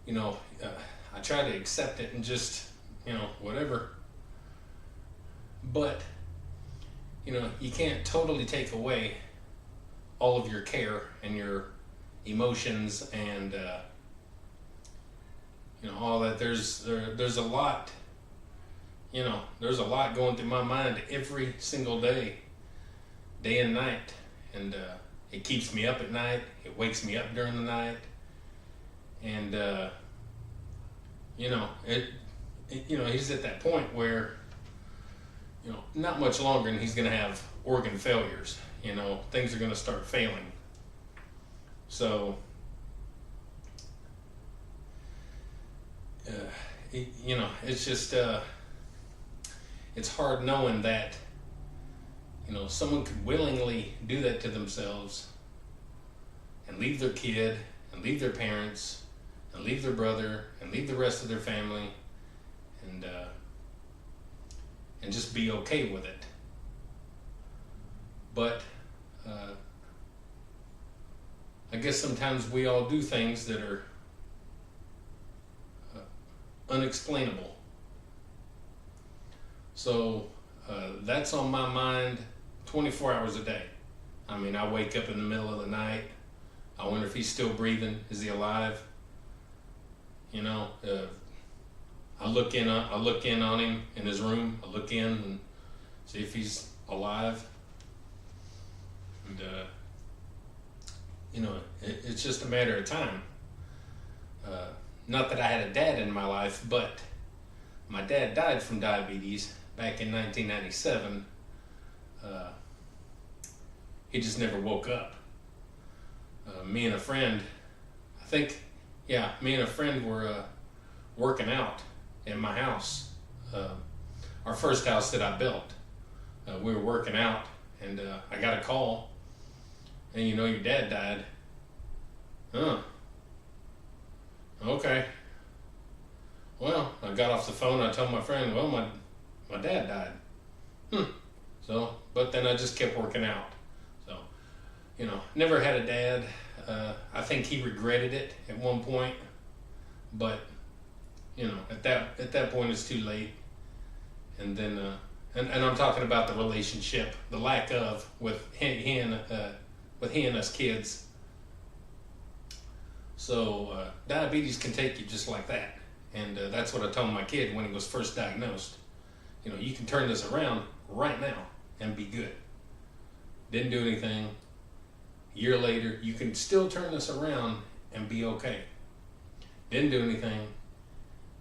You know, I try to accept it and just, whatever. But, you can't totally take away all of your care and your emotions and, all that. There's a lot, there's a lot going through my mind every single day and night. And it keeps me up at night. It wakes me up during the night. And, he's at that point where, not much longer and he's going to have organ failures. Things are going to start failing. So, it's just, it's hard knowing that, someone could willingly do that to themselves and leave their kid and leave their parents and leave their brother and leave the rest of their family and just be okay with it. But I guess sometimes we all do things that are unexplainable. So that's on my mind 24 hours a day. I mean, I wake up in the middle of the night. I wonder if he's still breathing. Is he alive? I look in on him in his room. I look in and see if he's alive. And it's just a matter of time. Not that I had a dad in my life, but my dad died from diabetes back in 1997. He just never woke up. Me and a friend were working out in my house, our first house that I built. We were working out, and I got a call, and your dad died. Huh. Okay. Well, I got off the phone, I told my friend, well, my dad died. So, but then I just kept working out. So, never had a dad. I think he regretted it at one point, but at that point it's too late. And then and I'm talking about the relationship, the lack of with he and us kids. So diabetes can take you just like that, and that's what I told my kid when he was first diagnosed. You can turn this around right now and be good. Didn't do anything. A year later, you can still turn this around and be okay. Didn't do anything.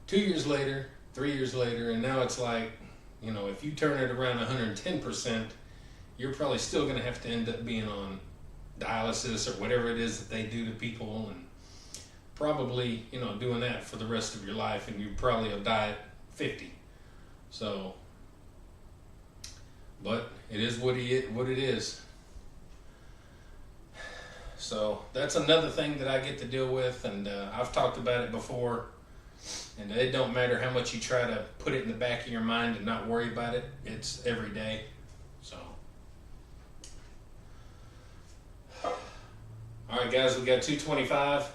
2 years later, 3 years later, and now it's like, if you turn it around 110%, you're probably still going to have to end up being on dialysis or whatever it is that they do to people, and probably, doing that for the rest of your life, and you probably will die at 50. So, but it is what it is. So that's another thing that I get to deal with, and I've talked about it before, and it don't matter how much you try to put it in the back of your mind and not worry about it, it's every day. So, all right, guys, we got 225.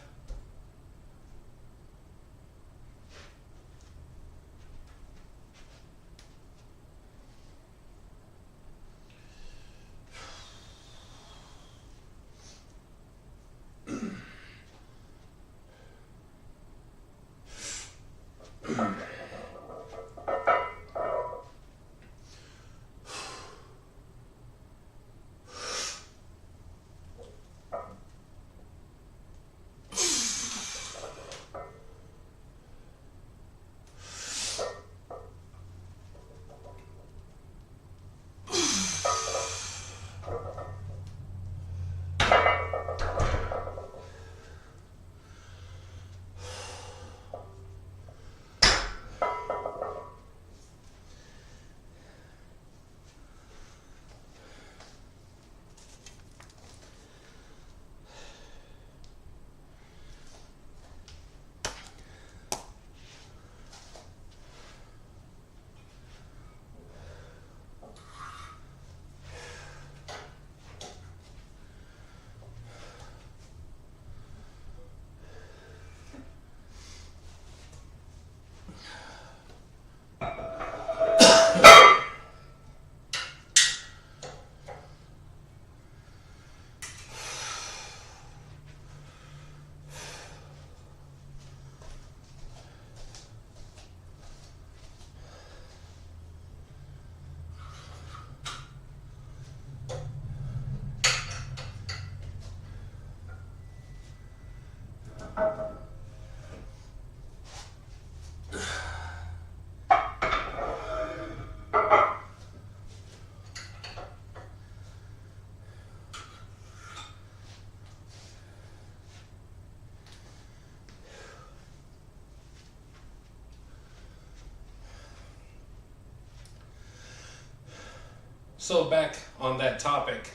So back on that topic,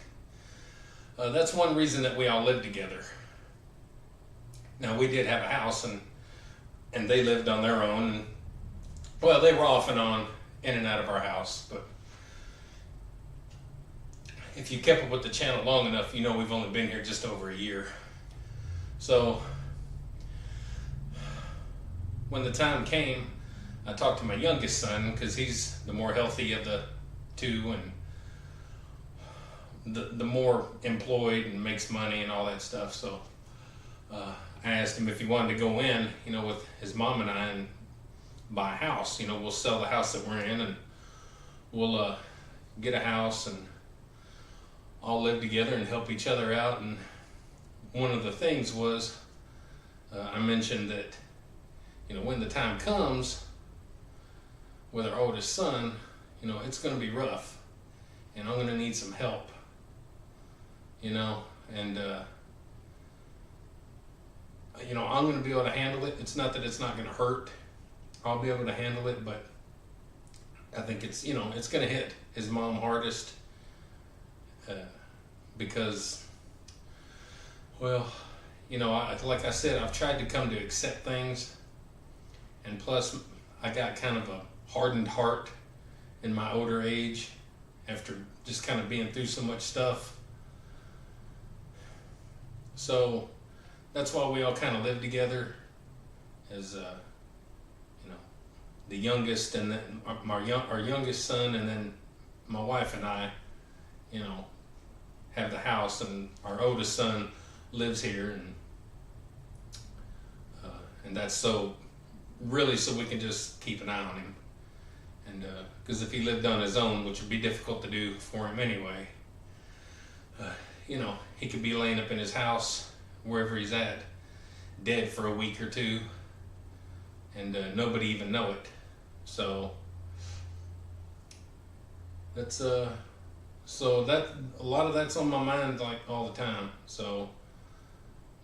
that's one reason that we all live together. Now we did have a house, and they lived on their own. And, well, they were off and on, in and out of our house. But if you kept up with the channel long enough, you know we've only been here just over a year. So when the time came, I talked to my youngest son because he's the more healthy of the two, and the more employed and makes money and all that stuff. So I asked him if he wanted to go in, with his mom and I, and buy a house. We'll sell the house that we're in, and we'll get a house and all live together and help each other out. And one of the things was, I mentioned that, when the time comes with our oldest son, it's going to be rough, and I'm going to need some help. And I'm going to be able to handle it. It's not that it's not going to hurt. I'll be able to handle it, but I think it's going to hit his mom hardest, because, well, like I said, I've tried to come to accept things, and plus I got kind of a hardened heart in my older age after just kind of being through so much stuff. So that's why we all kind of live together as, the youngest, and then our youngest son, and then my wife and I, have the house, and our oldest son lives here, and that's so we can just keep an eye on him, and because if he lived on his own, which would be difficult to do for him anyway, he could be laying up in his house wherever he's at, dead for a week or two, and nobody even know it. So that's so that a lot of that's on my mind, like, all the time. So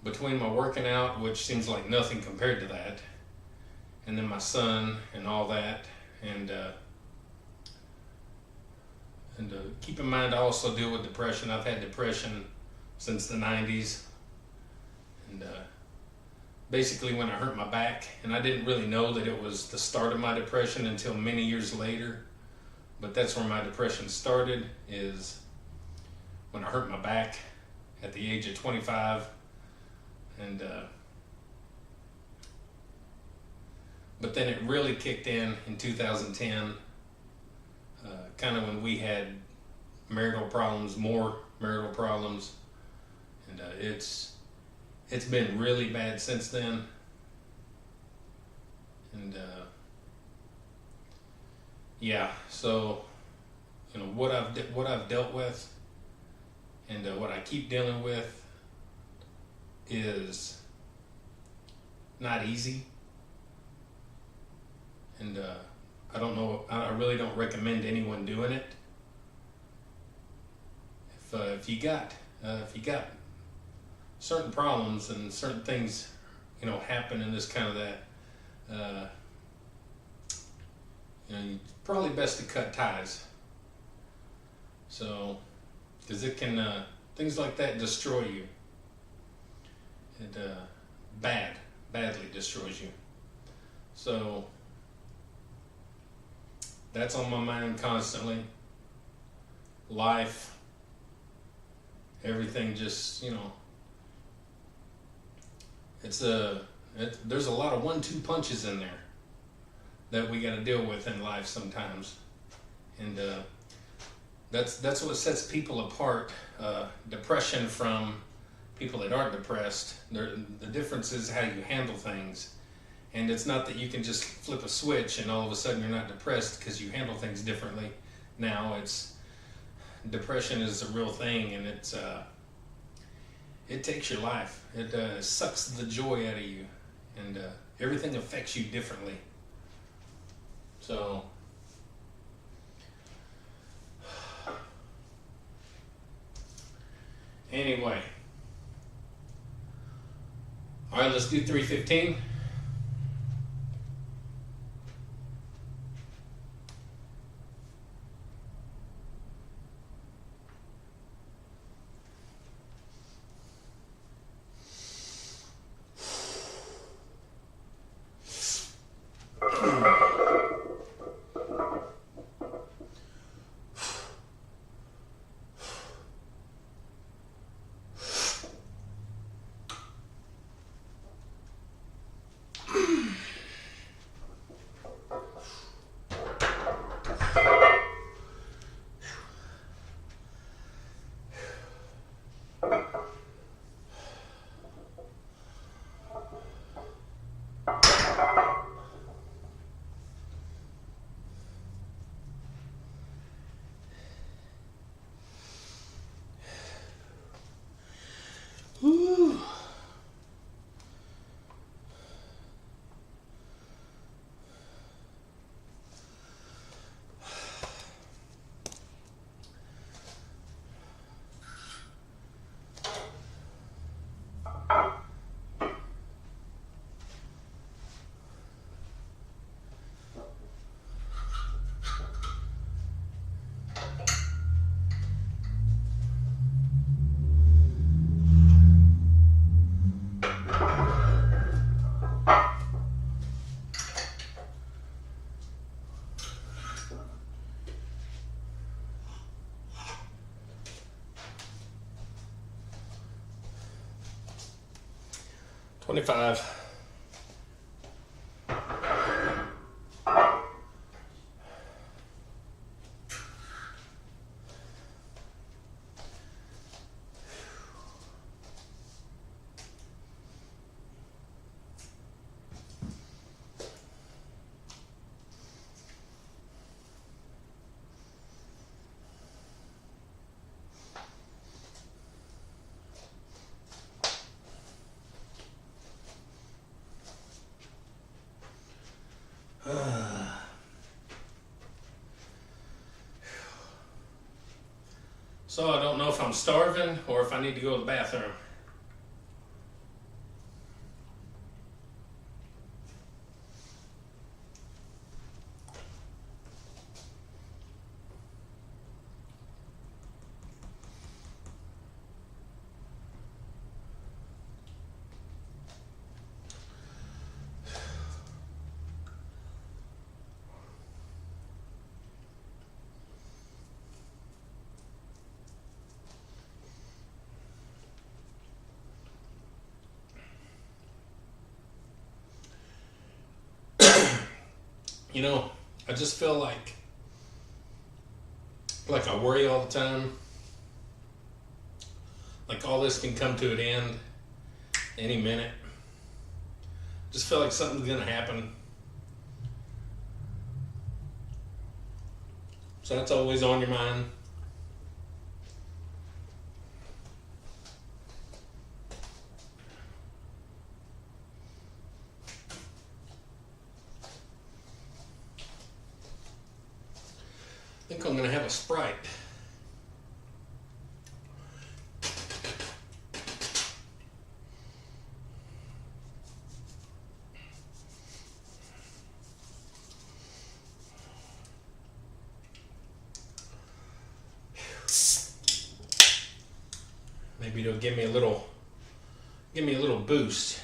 between my working out, which seems like nothing compared to that, and then my son and all that, and keep in mind I also deal with depression. I've had depression since the 90s, and basically when I hurt my back, and I didn't really know that it was the start of my depression until many years later, but that's where my depression started, is when I hurt my back at the age of 25, and but then it really kicked in 2010, kind of when we had more marital problems, and it's been really bad since then, and yeah. So what I've dealt with, and what I keep dealing with, is not easy, and I don't know. I really don't recommend anyone doing it. If you got certain problems and certain things, happen in this kind of that, it's probably best to cut ties. So, because it can, things like that destroy you. It badly destroys you. So that's on my mind constantly. Life, everything, just, there's a lot of 1-2 punches in there that we got to deal with in life sometimes, and that's what sets people apart. Depression from people that aren't depressed. The difference is how you handle things, and it's not that you can just flip a switch and all of a sudden you're not depressed because you handle things differently. Now depression is a real thing, and it takes your life. It sucks the joy out of you, and everything affects you differently. So anyway, all right, let's do 315. 25. So I don't know if I'm starving or if I need to go to the bathroom. You know, I just feel like I worry all the time. Like all this can come to an end any minute. Just feel like something's gonna happen. So that's always on your mind. I think I'm gonna have a Sprite. Maybe it'll give me a little boost.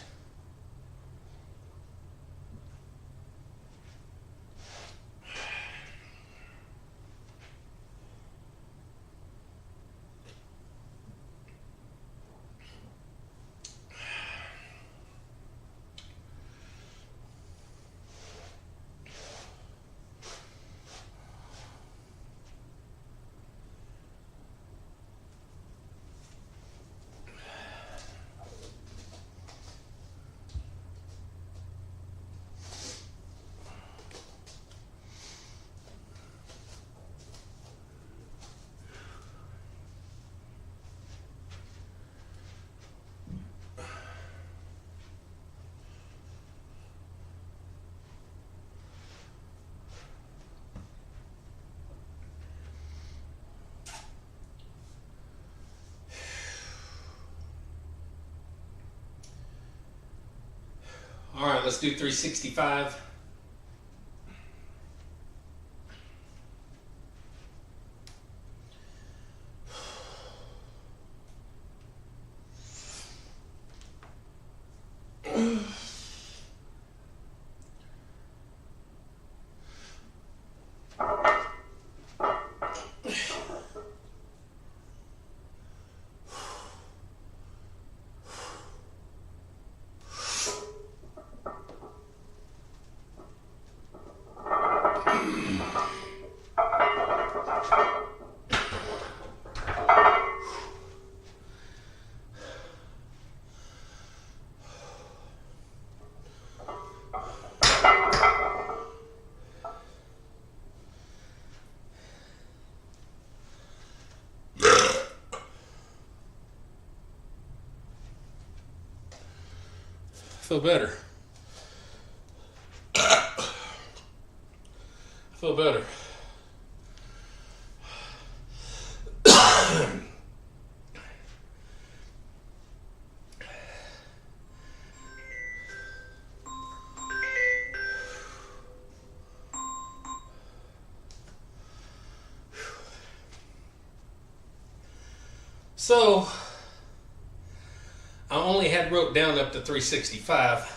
All right, let's do 365. Feel better. I feel better. So I only had wrote down up to 365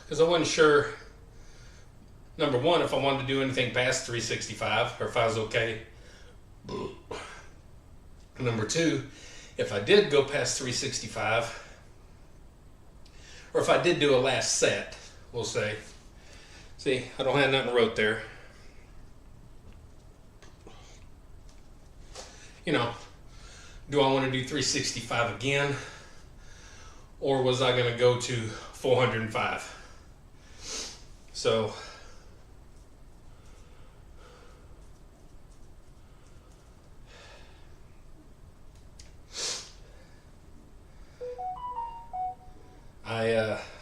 because I wasn't sure, number one, if I wanted to do anything past 365 or if I was okay. Number two, if I did go past 365, or if I did do a last set, we'll say. See, I don't have nothing wrote there. You know, do I want to do 365 again? Or was I going to go to 405? So,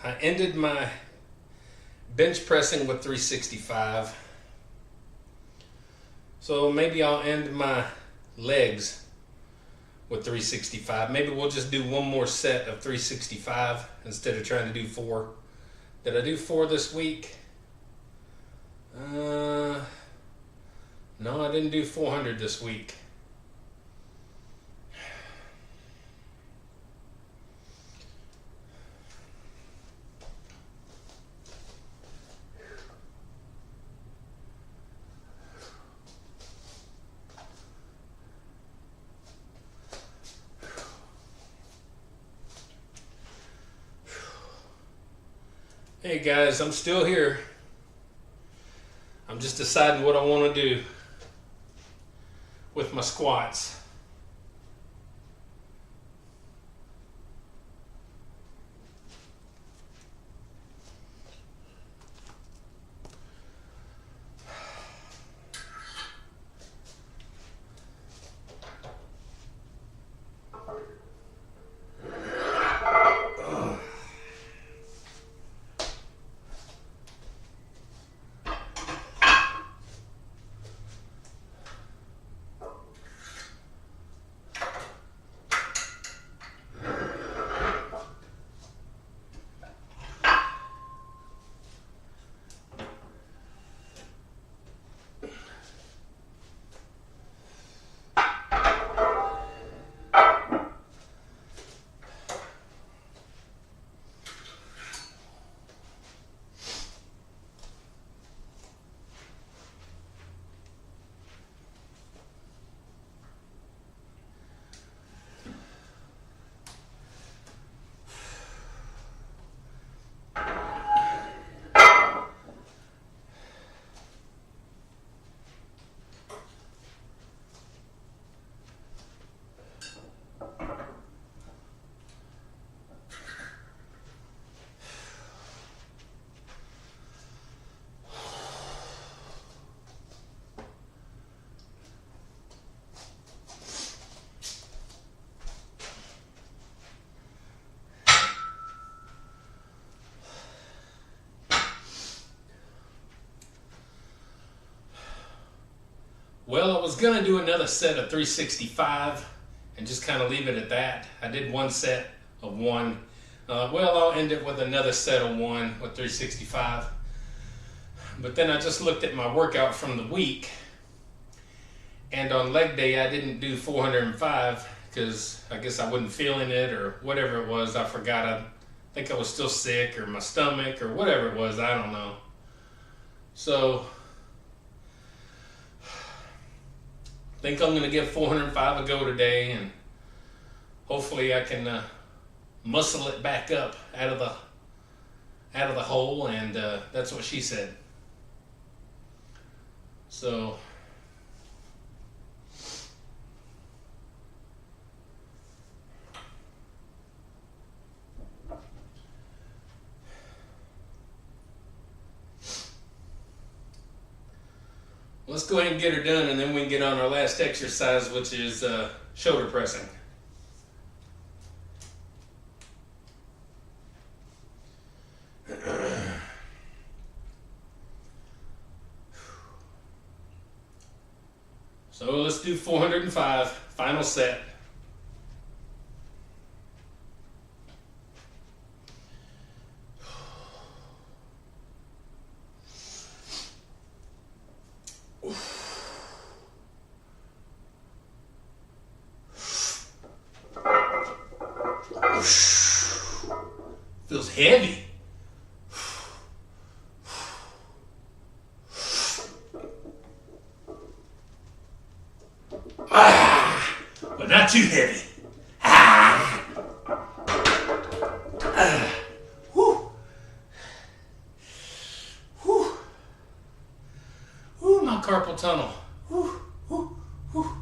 I ended my bench pressing with 365. So maybe I'll end my legs with 365. Maybe we'll just do one more set of 365 instead of trying to do 4. Did I do 4 this week? No, I didn't do 400 this week. Hey guys, I'm still here. I'm just deciding what I want to do with my squats. Well, I was going to do another set of 365 and just kind of leave it at that. I did one set of 1. Well, I'll end it with another set of 1 with 365. But then I just looked at my workout from the week, and on leg day I didn't do 405 because I guess I wasn't feeling it or whatever it was. I forgot. I think I was still sick, or my stomach, or whatever it was. I don't know. So I think I'm going to give 405 a go today, and hopefully I can muscle it back up out of the hole, and that's what she said. So let's go ahead and get her done, and then we can get on our last exercise, which is shoulder pressing. So let's do 405, final set. Feels heavy. But not too heavy. tunnel. Whew, whew, whew.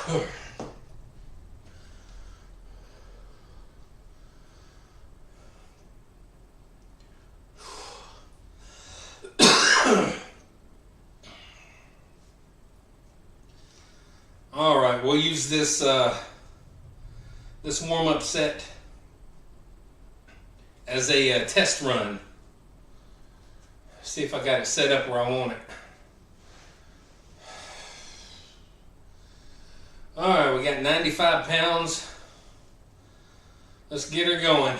All right, we'll use this this warm-up set as a test run. See if I got it set up where I want it. All right, we got 95 pounds. Let's get her going.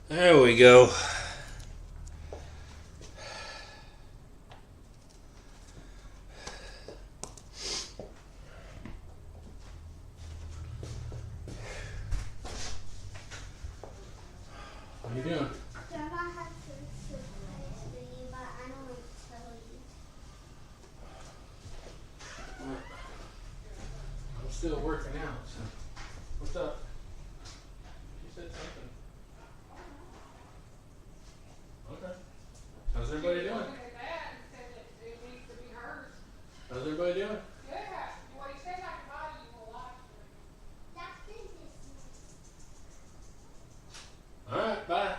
There we go. What are you doing? Grandma has a surprise for you, but I don't want to tell you. I'm still working out, so what's up? She said something. Okay. How's everybody doing? How's everybody doing? All right, bye.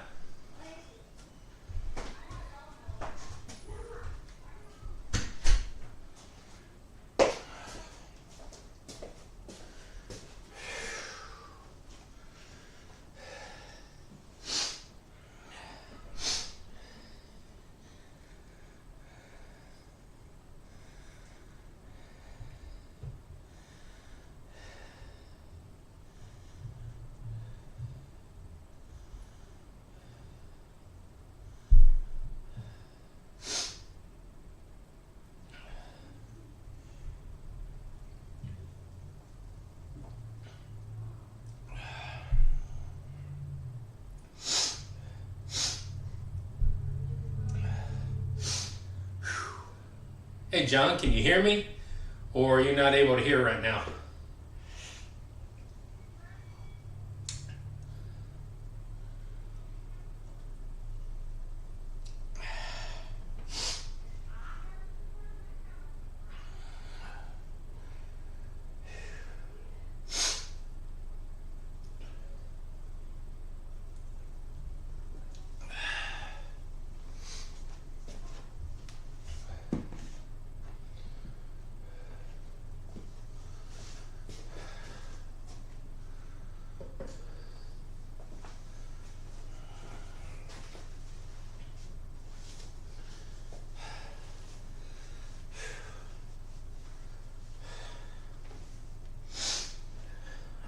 Hey John, can you hear me? Or are you not able to hear right now?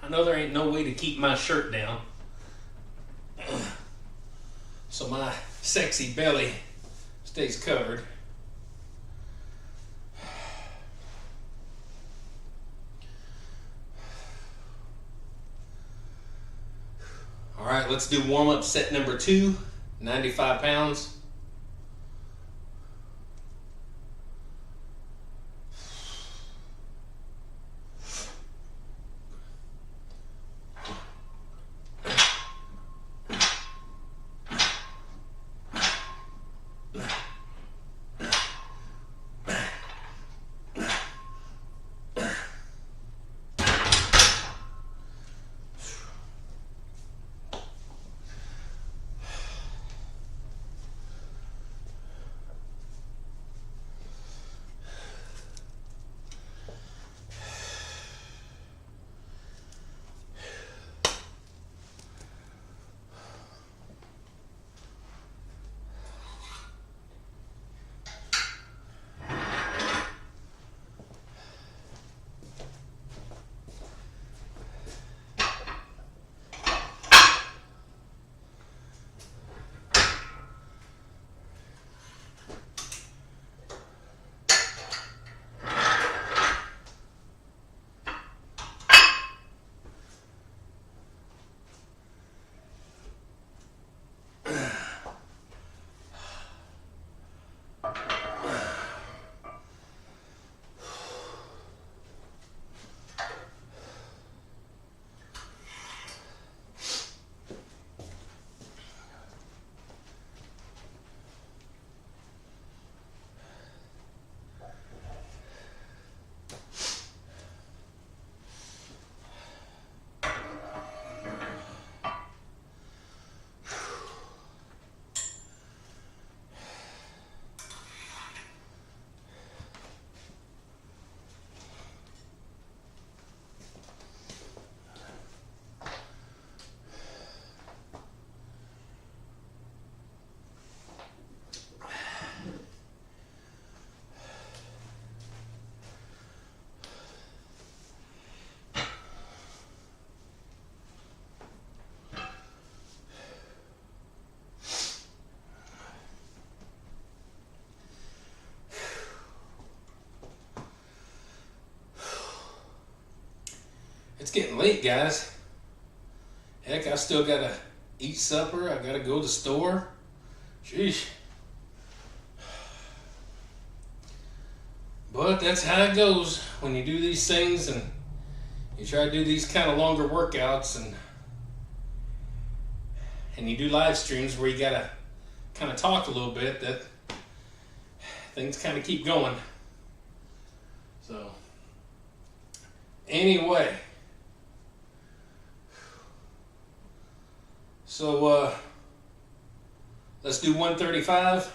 I know there ain't no way to keep my shirt down, so my sexy belly stays covered. All right, let's do warm-up set number 2, 95 pounds. It's getting late, guys. Heck, I still gotta eat supper. I gotta go to the store. Sheesh. But that's how it goes when you do these things and you try to do these kind of longer workouts and you do live streams where you gotta kind of talk a little bit, that things kind of keep going. So anyway, so let's do 135.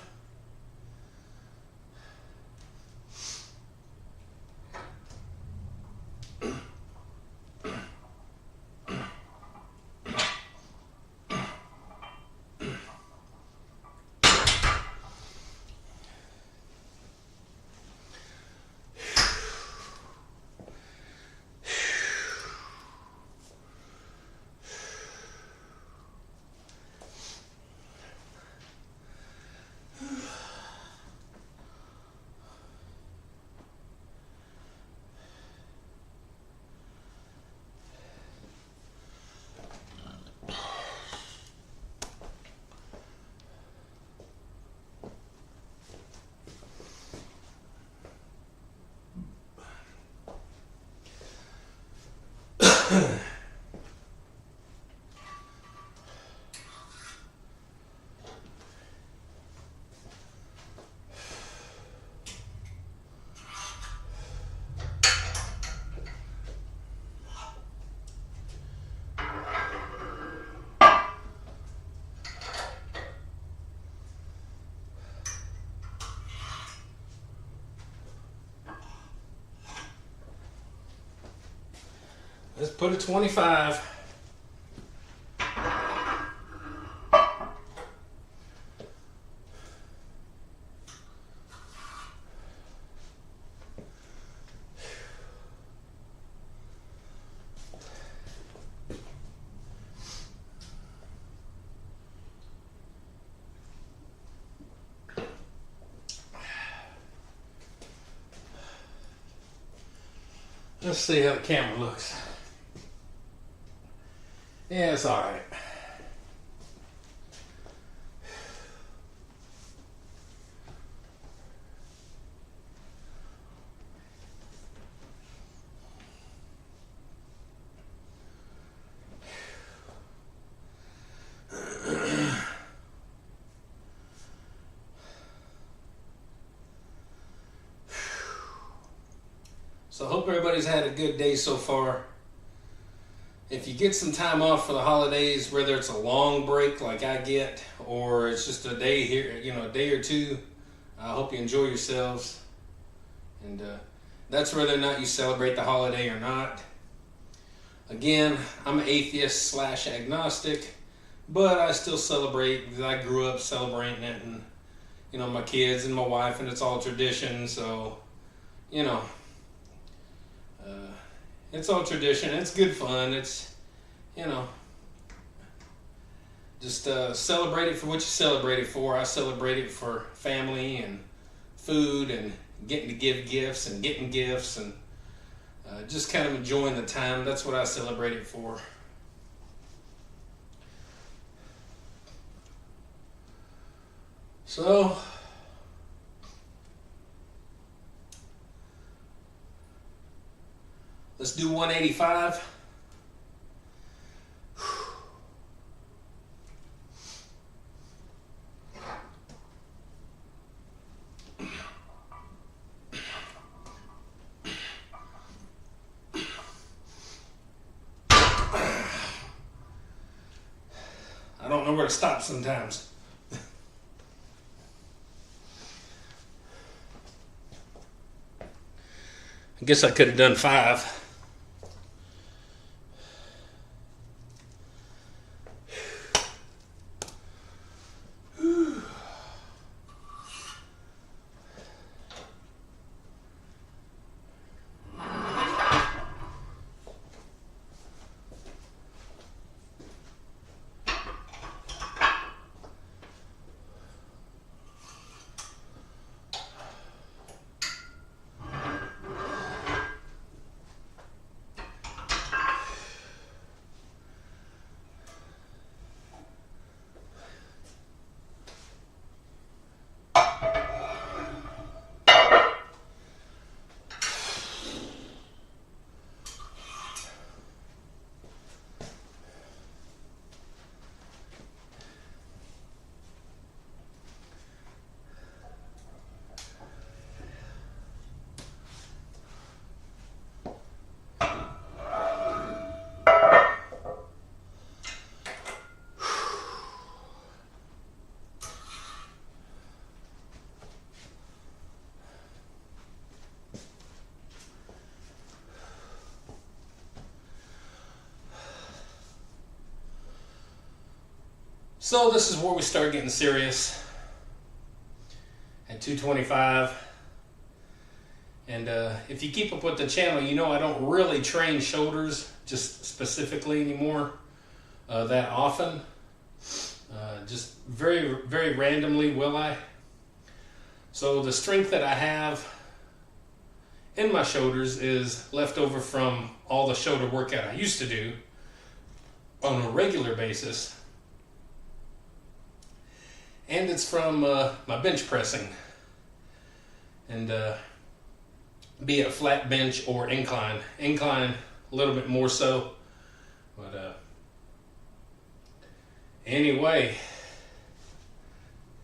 Let's put a 25. Let's see how the camera looks. Yeah, it's all right. So I hope everybody's had a good day so far. If you get some time off for the holidays, whether it's a long break like I get, or it's just a day here, a day or two, I hope you enjoy yourselves. And that's whether or not you celebrate the holiday or not. Again, I'm an atheist / agnostic, but I still celebrate because I grew up celebrating it, and my kids and my wife, and it's all tradition. So, it's all tradition. It's good fun. It's, just celebrate it for what you celebrate it for. I celebrate it for family and food and getting to give gifts and getting gifts and just kind of enjoying the time. That's what I celebrate it for. So, let's do 185. I don't know where to stop sometimes. I guess I could have done 5. So this is where we start getting serious at 225. And if you keep up with the channel, you know I don't really train shoulders just specifically anymore that often. Just very, very randomly will I. So the strength that I have in my shoulders is left over from all the shoulder workout I used to do on a regular basis. And it's from my bench pressing. And be it flat bench or incline. Incline a little bit more so. But anyway,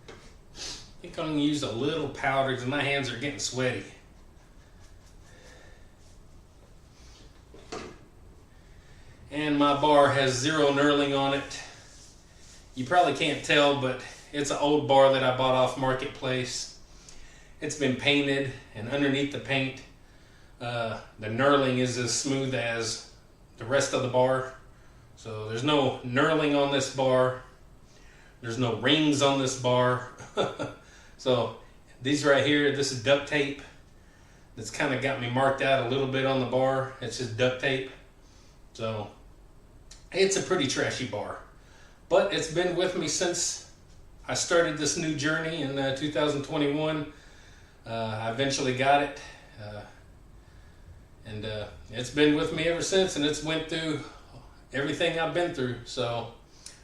I think I'm going to use a little powder because my hands are getting sweaty. And my bar has 0 knurling on it. You probably can't tell, but it's an old bar that I bought off Marketplace. It's been painted, and underneath the paint, the knurling is as smooth as the rest of the bar. So there's no knurling on this bar. There's no rings on this bar. So these right here, this is duct tape. That's kind of got me marked out a little bit on the bar. It's just duct tape. So it's a pretty trashy bar. But it's been with me since I started this new journey in 2021. I eventually got it. And it's been with me ever since, and it's went through everything I've been through. So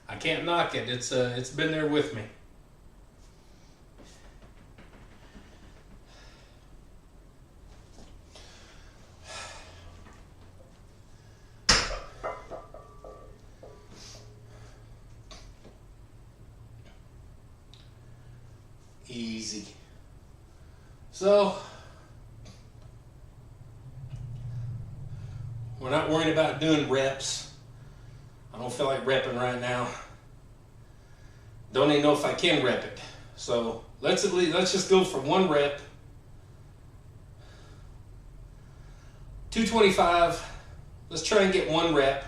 I can't knock it. It's been there with me. Easy. So we're not worrying about doing reps. I don't feel like repping right now. Don't even know if I can rep it. So let's just go for 1 rep. 225. Let's try and get 1 rep.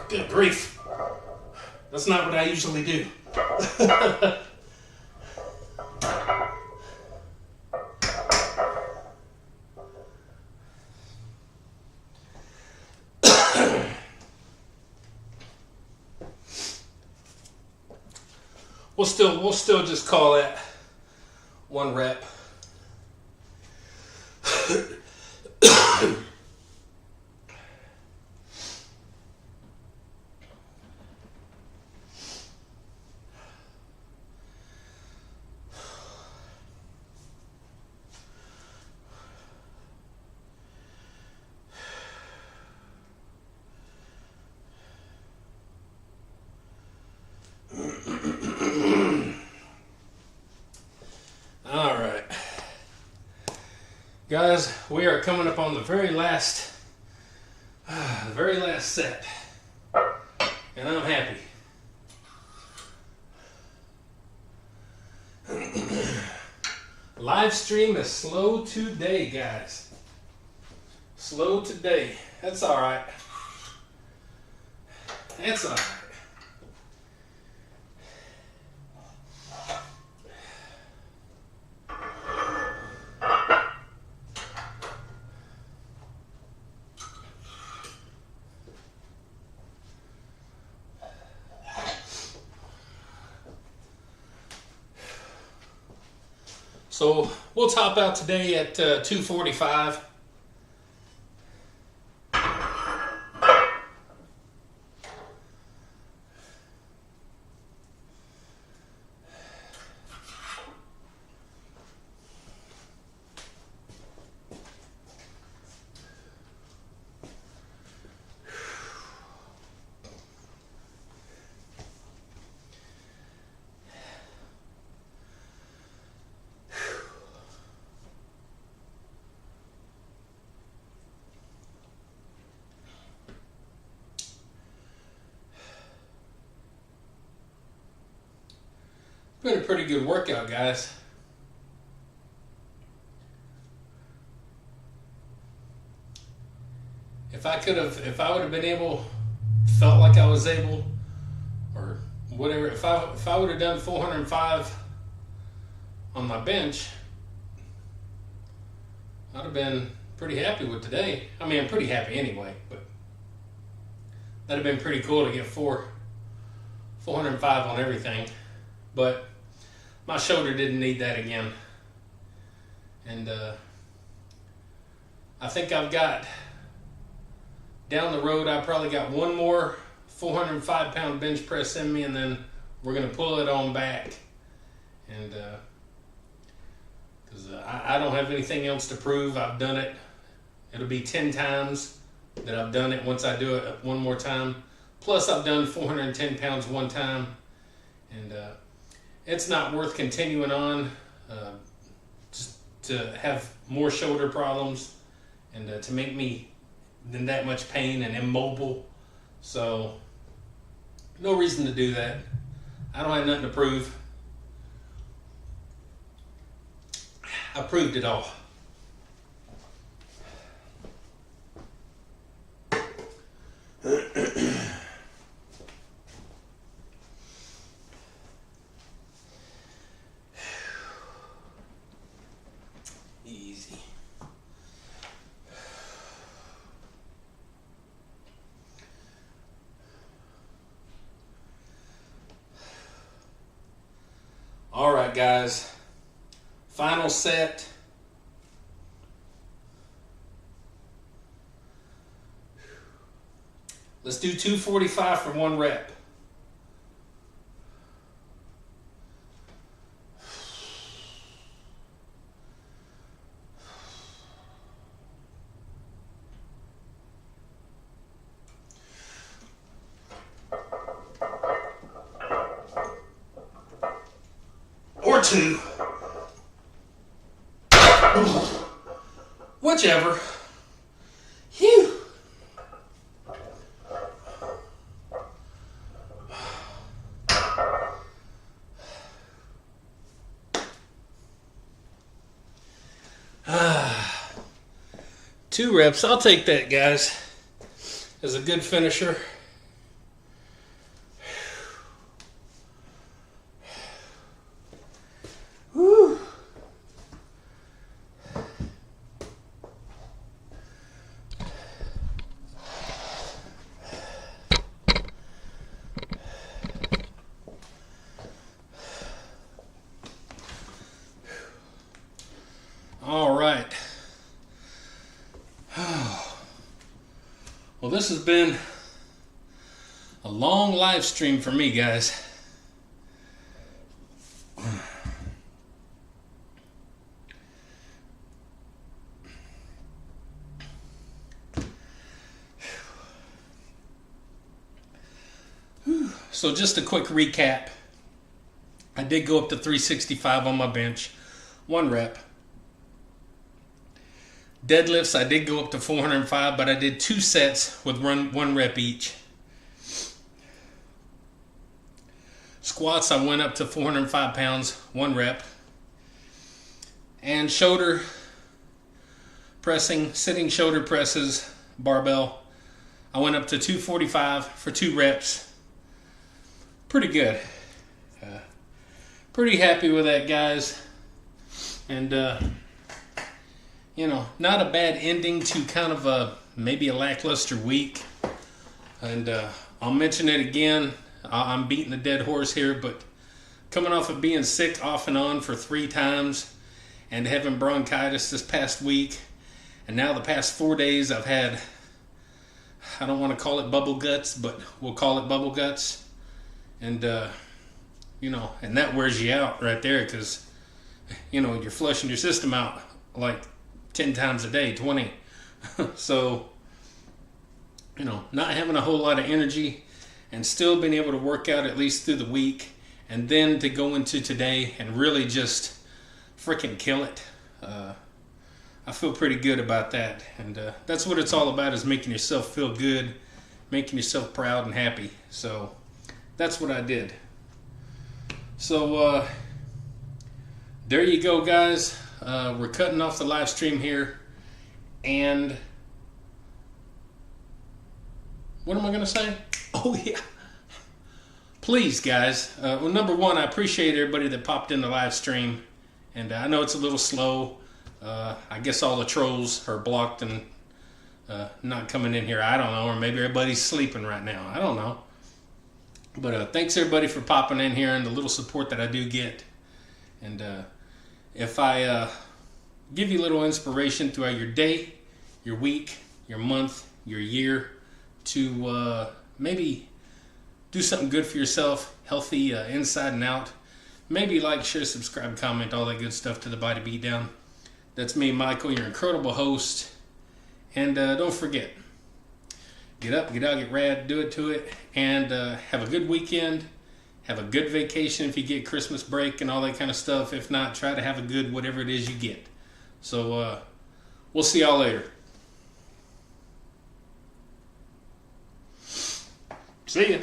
Good grief. That's not what I usually do. We'll still just call that 1 rep. All right, guys, we are coming up on the very last set, and I'm happy. Live stream is slow today, guys. Slow today. That's all right. That's all right. So we'll top out today at 245. been a pretty good workout, guys. If I would have been able, felt like I was able, or whatever, if I would have done 405 on my bench, I'd have been pretty happy with today. I mean, I'm pretty happy anyway, but that'd have been pretty cool to get 405 on everything. But my shoulder didn't need that again. And I think I've got, down the road, I probably got one more 405 pound bench press in me, and then we're going to pull it on back. And because I don't have anything else to prove. I've done it. It'll be 10 times that I've done it once I do it one more time. Plus I've done 410 pounds one time. And it's not worth continuing on just to have more shoulder problems and to make me in that much pain and immobile. So no reason to do that. I don't have nothing to prove. I proved it all. Easy. All right, guys. Final set. Let's do 245 for 1 rep. Or 2. Whichever. Phew. Two reps. I'll take that, guys, as a good finisher. Woo. All right. Well, this has been a long live stream for me, guys. So just a quick recap. I did go up to 365 on my bench, 1 rep. Deadlifts, I did go up to 405, but I did 2 sets with 1 rep each. Squats, I went up to 405 pounds, 1 rep. And shoulder pressing, sitting shoulder presses, barbell, I went up to 245 for 2 reps. Pretty good. Pretty happy with that, guys. And you know, not a bad ending to kind of maybe a lackluster week. And I'll mention it again. I'm beating a dead horse here, but coming off of being sick off and on for 3 times and having bronchitis this past week, and now the past 4 days I've had, I don't want to call it bubble guts, but we'll call it bubble guts. And you know, and that wears you out right there, because you know, you're flushing your system out like 10 times a day, 20. So, you know, not having a whole lot of energy and still being able to work out at least through the week, and then to go into today and really just freaking kill it. I feel pretty good about that. And that's what it's all about, is making yourself feel good, making yourself proud and happy. So that's what I did. So there you go, guys. We're cutting off the live stream here, and what am I gonna say? Oh yeah. Please, guys. Well, number one, I appreciate everybody that popped in the live stream, and I know it's a little slow. I guess all the trolls are blocked and not coming in here. I don't know, or maybe everybody's sleeping right now. I don't know. But thanks everybody for popping in here and the little support that I do get. And if I give you a little inspiration throughout your day, your week, your month, your year, to maybe do something good for yourself, healthy inside and out. Maybe like, share, subscribe, comment, all that good stuff to the Body Beatdown. That's me, Michael, your incredible host. And don't forget, get up, get out, get rad, do it to it, and have a good weekend. Have a good vacation if you get Christmas break and all that kind of stuff. If not, try to have a good whatever it is you get. So we'll see y'all later. See ya.